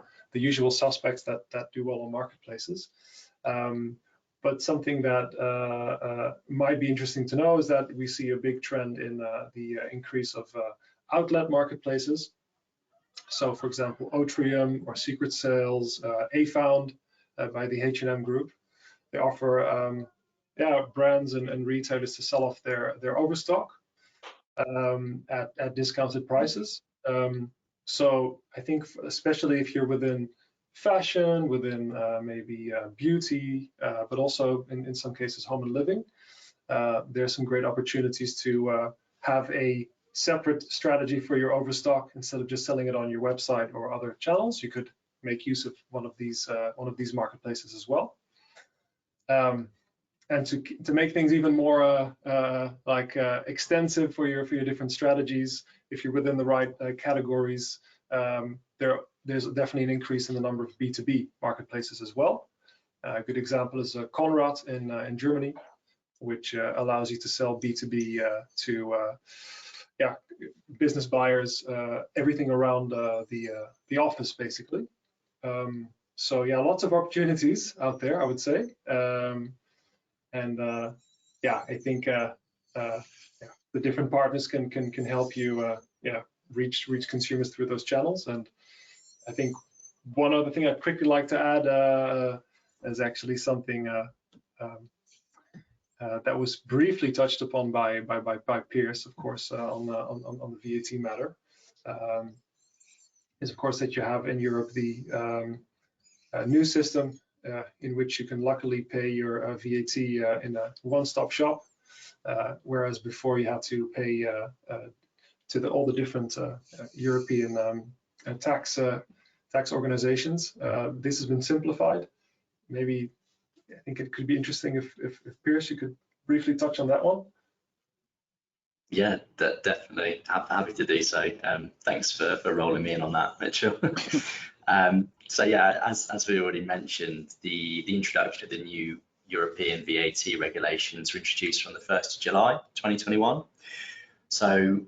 usual suspects that do well on marketplaces. But something that might be interesting to know is that we see a big trend in the increase of outlet marketplaces. So for example, Otrium or Secret Sales, Afound by the H&M group, they offer brands and retailers to sell off their overstock at discounted prices. So I think especially if you're within fashion, within maybe beauty, but also in some cases home and living, there's some great opportunities to have a separate strategy for your overstock. Instead of just selling it on your website or other channels, you could make use of one of these marketplaces as well. And to make things even more extensive for your different strategies, if you're within the right categories, there's definitely an increase in the number of B2B marketplaces as well. A good example is Conrad in Germany, which allows you to sell B2B to business buyers, everything around the office basically. So yeah, lots of opportunities out there, I would say. I think the different partners can help you reach consumers through those channels. And I think one other thing I'd quickly like to add is actually something that was briefly touched upon by peers, of course, on the VAT matter. Is of course that you have in Europe the new system in which you can luckily pay your VAT in a one-stop shop, whereas before you had to pay to all the different European tax organizations. This has been simplified. Maybe I think it could be interesting if Piers, you could briefly touch on that one.
Yeah, definitely. Happy to do so. Thanks for rolling me in on that, Mitchell. So yeah, as we already mentioned, the introduction of the new European VAT regulations were introduced from the 1st of July 2021. So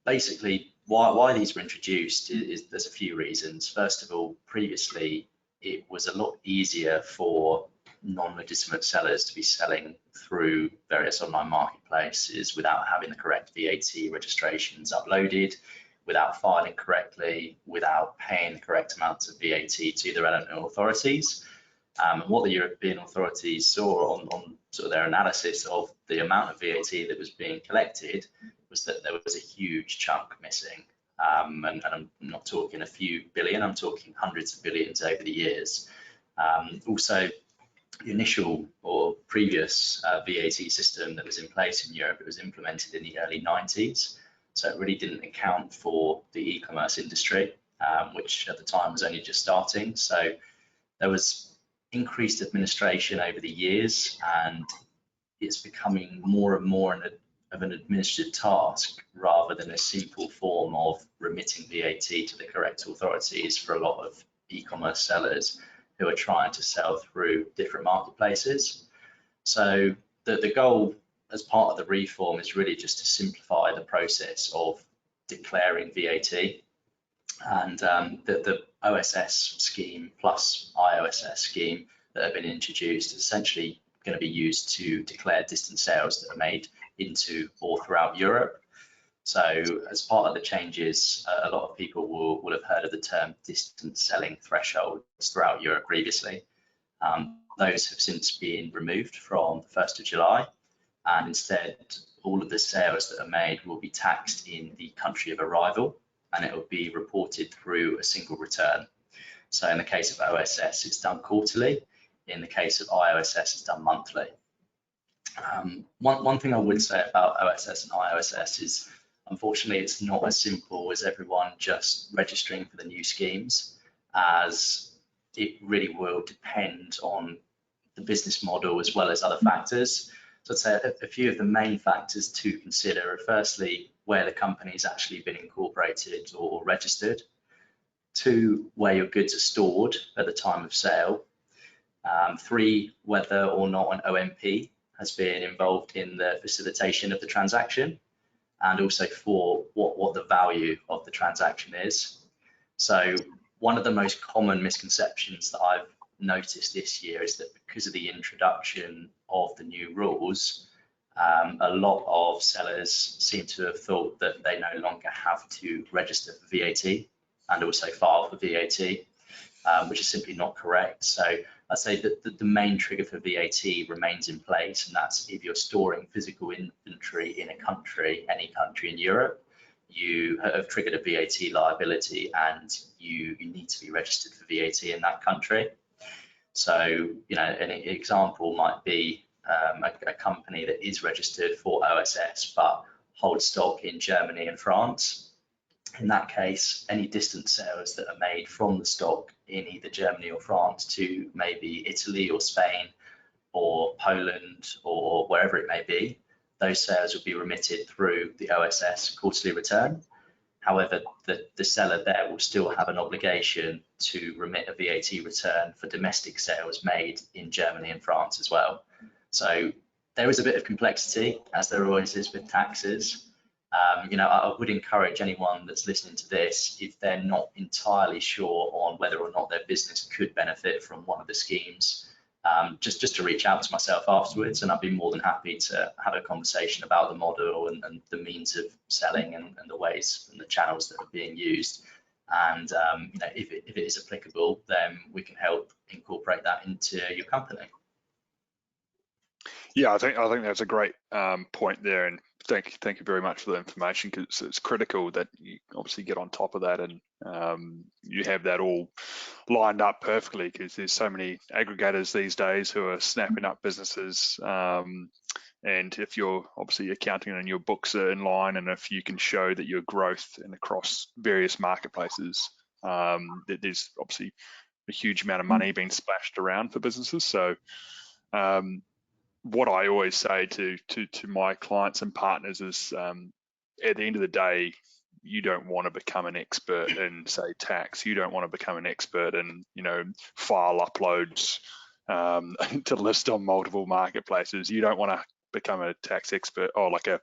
basically, why these were introduced is there's a few reasons. First of all, previously it was a lot easier for non-legitimate sellers to be selling through various online marketplaces without having the correct VAT registrations uploaded, without filing correctly, without paying the correct amount of VAT to the relevant authorities. And what the European authorities saw on sort of their analysis of the amount of VAT that was being collected was that there was a huge chunk missing. And I'm not talking a few billion, I'm talking hundreds of billions over the years. Also, the initial or previous VAT system that was in place in Europe, it was implemented in the early 90s. So it really didn't account for the e-commerce industry, which at the time was only just starting. So there was increased administration over the years, and it's becoming more and more of an administrative task rather than a simple form of remitting VAT to the correct authorities for a lot of e-commerce sellers who are trying to sell through different marketplaces. So the goal as part of the reform is really just to simplify the process of declaring VAT, and the OSS scheme plus IOSS scheme that have been introduced is essentially going to be used to declare distant sales that are made into or throughout Europe. So as part of the changes, a lot of people will have heard of the term distant selling thresholds throughout Europe previously. Those have since been removed from the 1st of July, and instead all of the sales that are made will be taxed in the country of arrival, and it will be reported through a single return. So in the case of OSS, it's done quarterly. In the case of IOSS, it's done monthly. One thing I would say about OSS and IOSS is, unfortunately, it's not as simple as everyone just registering for the new schemes, as it really will depend on the business model as well as other factors. So I'd say a few of the main factors to consider are firstly, where the company's actually been incorporated or registered. 2, where your goods are stored at the time of sale. 3, whether or not an OMP has been involved in the facilitation of the transaction. And also 4, what the value of the transaction is. So one of the most common misconceptions that I've noticed this year is that because of the introduction of the new rules, a lot of sellers seem to have thought that they no longer have to register for VAT and also file for VAT, which is simply not correct. So I'd say that the main trigger for VAT remains in place, and that's if you're storing physical inventory in a country, any country in Europe, you have triggered a VAT liability and you need to be registered for VAT in that country. So, you know, an example might be a company that is registered for OSS but holds stock in Germany and France. In that case, any distant sales that are made from the stock in either Germany or France to maybe Italy or Spain or Poland or wherever it may be, those sales will be remitted through the OSS quarterly return. However, the seller there will still have an obligation to remit a VAT return for domestic sales made in Germany and France as well. So there is a bit of complexity, as there always is with taxes. You know, I would encourage anyone that's listening to this, if they're not entirely sure on whether or not their business could benefit from one of the schemes, just to reach out to myself afterwards, and I'd be more than happy to have a conversation about the model and the means of selling and the ways and the channels that are being used. And if it is applicable, then we can help incorporate that into your company.
Yeah, I think that's a great point there, and thank you very much for the information, because it's critical that you obviously get on top of that, and you have that all lined up perfectly, because there's so many aggregators these days who are snapping up businesses, and if you're obviously accounting and your books are in line, and if you can show that your growth and across various marketplaces, that there's obviously a huge amount of money being splashed around for businesses. So what I always say to my clients and partners is, at the end of the day, you don't want to become an expert in, say, tax. You don't want to become an expert in, file uploads to list on multiple marketplaces. You don't want to become a tax expert, or like an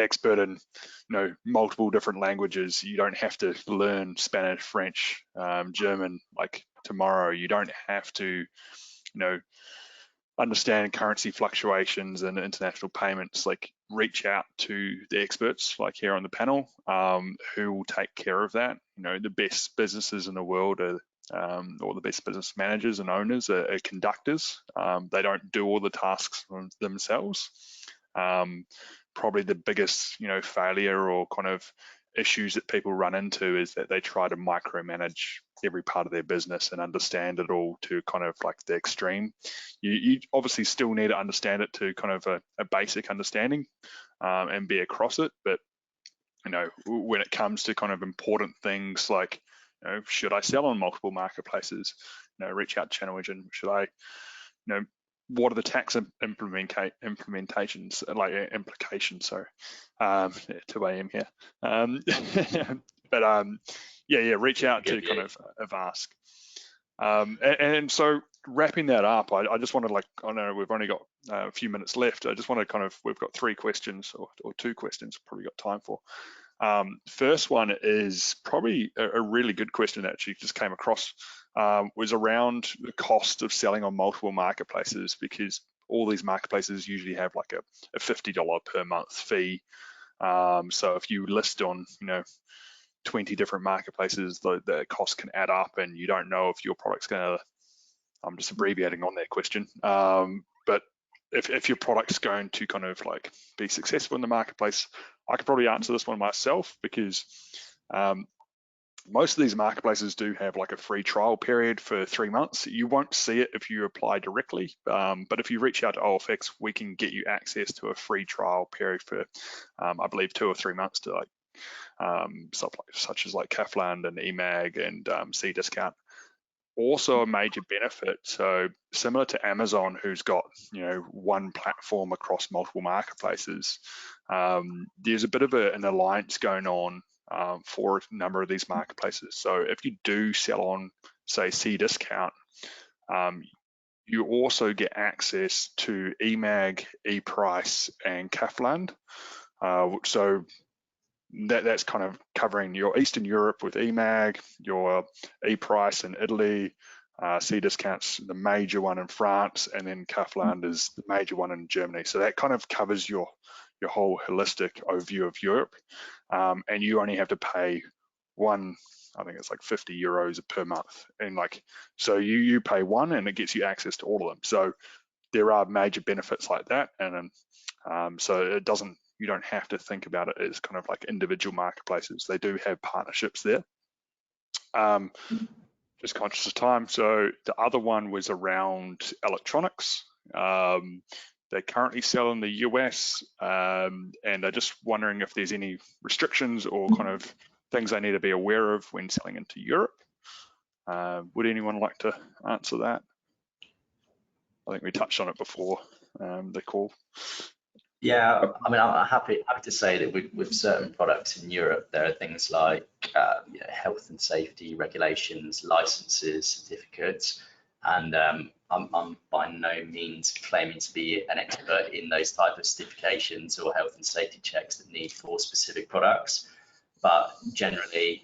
expert in, multiple different languages. You don't have to learn Spanish, French, German like tomorrow. You don't have to, understand currency fluctuations and international payments. Like, reach out to the experts like here on the panel, who will take care of that. The best businesses in the world are, or the best business managers and owners are conductors. They don't do all the tasks themselves. Probably the biggest, failure or kind of issues that people run into is that they try to micromanage every part of their business and understand it all to kind of like the extreme. You obviously still need to understand it to kind of a basic understanding, and be across it. But, when it comes to kind of important things like, should I sell on multiple marketplaces? Reach out to Channel Engine. Should I, what are the tax implementations, like implications? So, 2 a.m. here. But reach out to kind of ask. And so wrapping that up, I just wanted, I know we've only got a few minutes left. I just want to we've got 3 questions or 2 questions, probably got time for. First one is probably a really good question that actually just came across, was around the cost of selling on multiple marketplaces, because all these marketplaces usually have like a $50 per month fee. So if you list on, 20 different marketplaces, the cost can add up, and you don't know if your product's going to, I'm just abbreviating on that question, but if your product's going to kind of like be successful in the marketplace, I could probably answer this one myself, because most of these marketplaces do have like a free trial period for 3 months. You won't see it if you apply directly, but if you reach out to OFX, we can get you access to a free trial period for, I believe, 2 or 3 months to stuff such as like Decathlon and eMag and Cdiscount. Also a major benefit, so similar to Amazon, who's got one platform across multiple marketplaces, there's a bit of an alliance going on for a number of these marketplaces. So if you do sell on, say, Cdiscount, you also get access to eMag, ePrice, and Decathlon. So that's kind of covering your Eastern Europe with eMag, your ePrice in Italy, Cdiscount's the major one in France, and then Decathlon is the major one in Germany. So that kind of covers your whole holistic overview of Europe, and you only have to pay I think it's like 50 euros per month, and so you pay one and it gets you access to all of them. So there are major benefits like that, and so you don't have to think about it as kind of like individual marketplaces. They do have partnerships there. Just conscious of time. So the other one was around electronics. They currently sell in the US, and I'm just wondering if there's any restrictions or kind of things they need to be aware of when selling into Europe. Would anyone like to answer that? I think we touched on it before the call.
Yeah, I mean, I'm happy to say that with certain products in Europe, there are things like health and safety regulations, licenses, certificates, and I'm by no means claiming to be an expert in those type of certifications or health and safety checks that need for specific products, but generally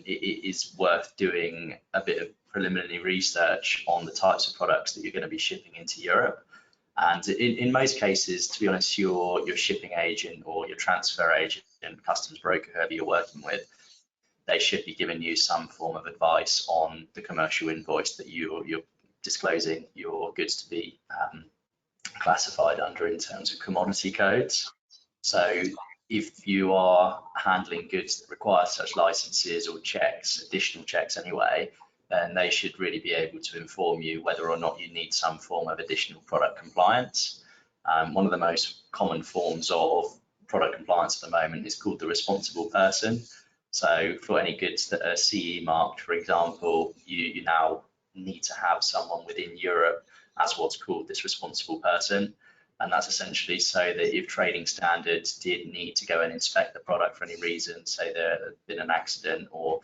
it is worth doing a bit of preliminary research on the types of products that you're going to be shipping into Europe. And in most cases, to be honest, your shipping agent or your transfer agent, customs broker, whoever you're working with, they should be giving you some form of advice on the commercial invoice that you're disclosing your goods to be classified under in terms of commodity codes. So if you are handling goods that require such licenses or checks, additional checks anyway, then they should really be able to inform you whether or not you need some form of additional product compliance. One of the most common forms of product compliance at the moment is called the responsible person. So for any goods that are CE marked, for example, you now need to have someone within Europe as what's called this responsible person. And that's essentially so that if trading standards did need to go and inspect the product for any reason, say there had been an accident or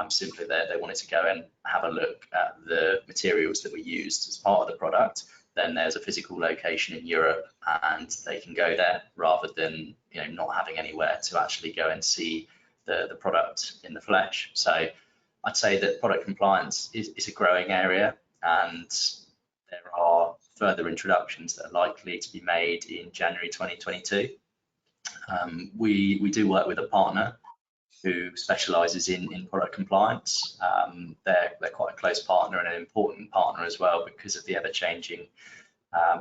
simply they wanted to go and have a look at the materials that were used as part of the product, then there's a physical location in Europe and they can go there rather than not having anywhere to actually go and see the product in the flesh. So I'd say that product compliance is a growing area, and there are further introductions that are likely to be made in January 2022. We do work with a partner who specialises in product compliance. They're quite a close partner and an important partner as well because of the ever-changing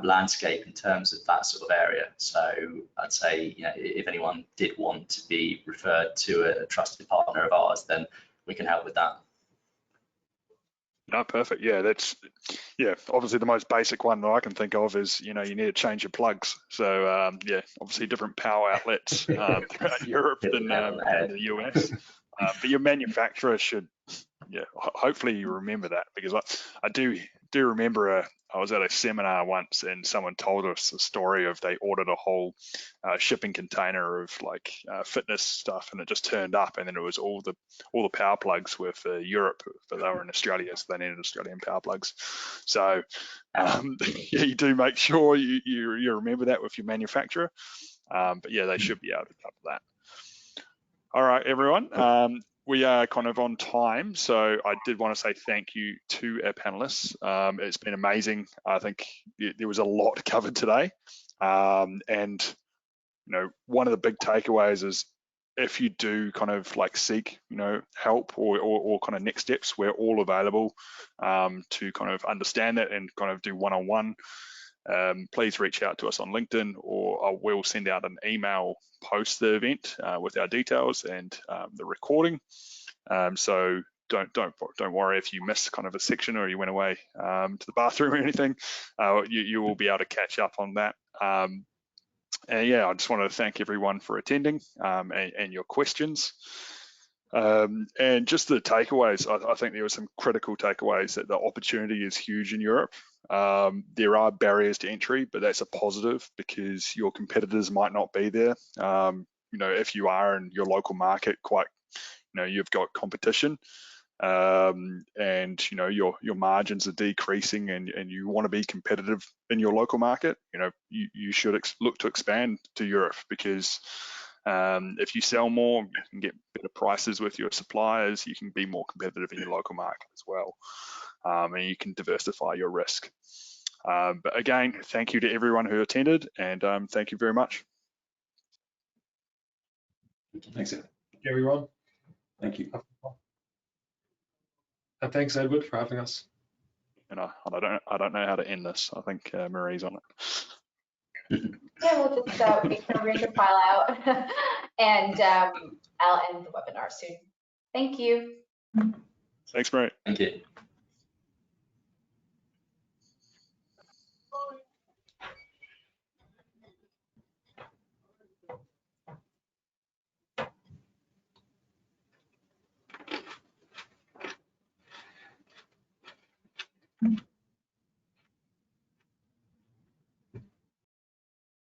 landscape in terms of that sort of area. So I'd say, if anyone did want to be referred to a trusted partner of ours, then we can help with that.
No, perfect. Yeah, obviously the most basic one that I can think of is, you need to change your plugs. So obviously different power outlets throughout Europe than the US. But your manufacturer should, hopefully you remember that, because I do remember I was at a seminar once and someone told us a story of they ordered a whole shipping container of like fitness stuff, and it just turned up, and then it was all the power plugs were for Europe, but they were in Australia, so they needed Australian power plugs. So you do make sure you remember that with your manufacturer. But yeah, they should be able to cover that. All right, everyone. We are kind of on time, so I did want to say thank you to our panelists. It's been amazing. I think there was a lot covered today. And, one of the big takeaways is if you do kind of like seek, help or kind of next steps, we're all available to kind of understand that and kind of do one-on-one. Please reach out to us on LinkedIn, or we'll send out an email post the event with our details and the recording. So don't worry if you missed kind of a section or you went away to the bathroom or anything. You will be able to catch up on that. And yeah, I just want to thank everyone for attending and your questions. And just the takeaways, I think there were some critical takeaways that the opportunity is huge in Europe. There are barriers to entry, but that's a positive because your competitors might not be there. If you are in your local market, you've got competition, and your margins are decreasing, and you want to be competitive in your local market. You should look to expand to Europe, because if you sell more, you can get better prices with your suppliers. You can be more competitive in your local market as well, and you can diversify your risk. But again, thank you to everyone who attended, and thank you very much.
Thanks,
everyone.
Thank you.
And thanks, Edward, for having us.
And I don't know how to end this. I think Marie's on it.
Yeah, we'll just make sure we can file out, and I'll end the webinar soon. Thank you.
Thanks, Marie.
Thank you.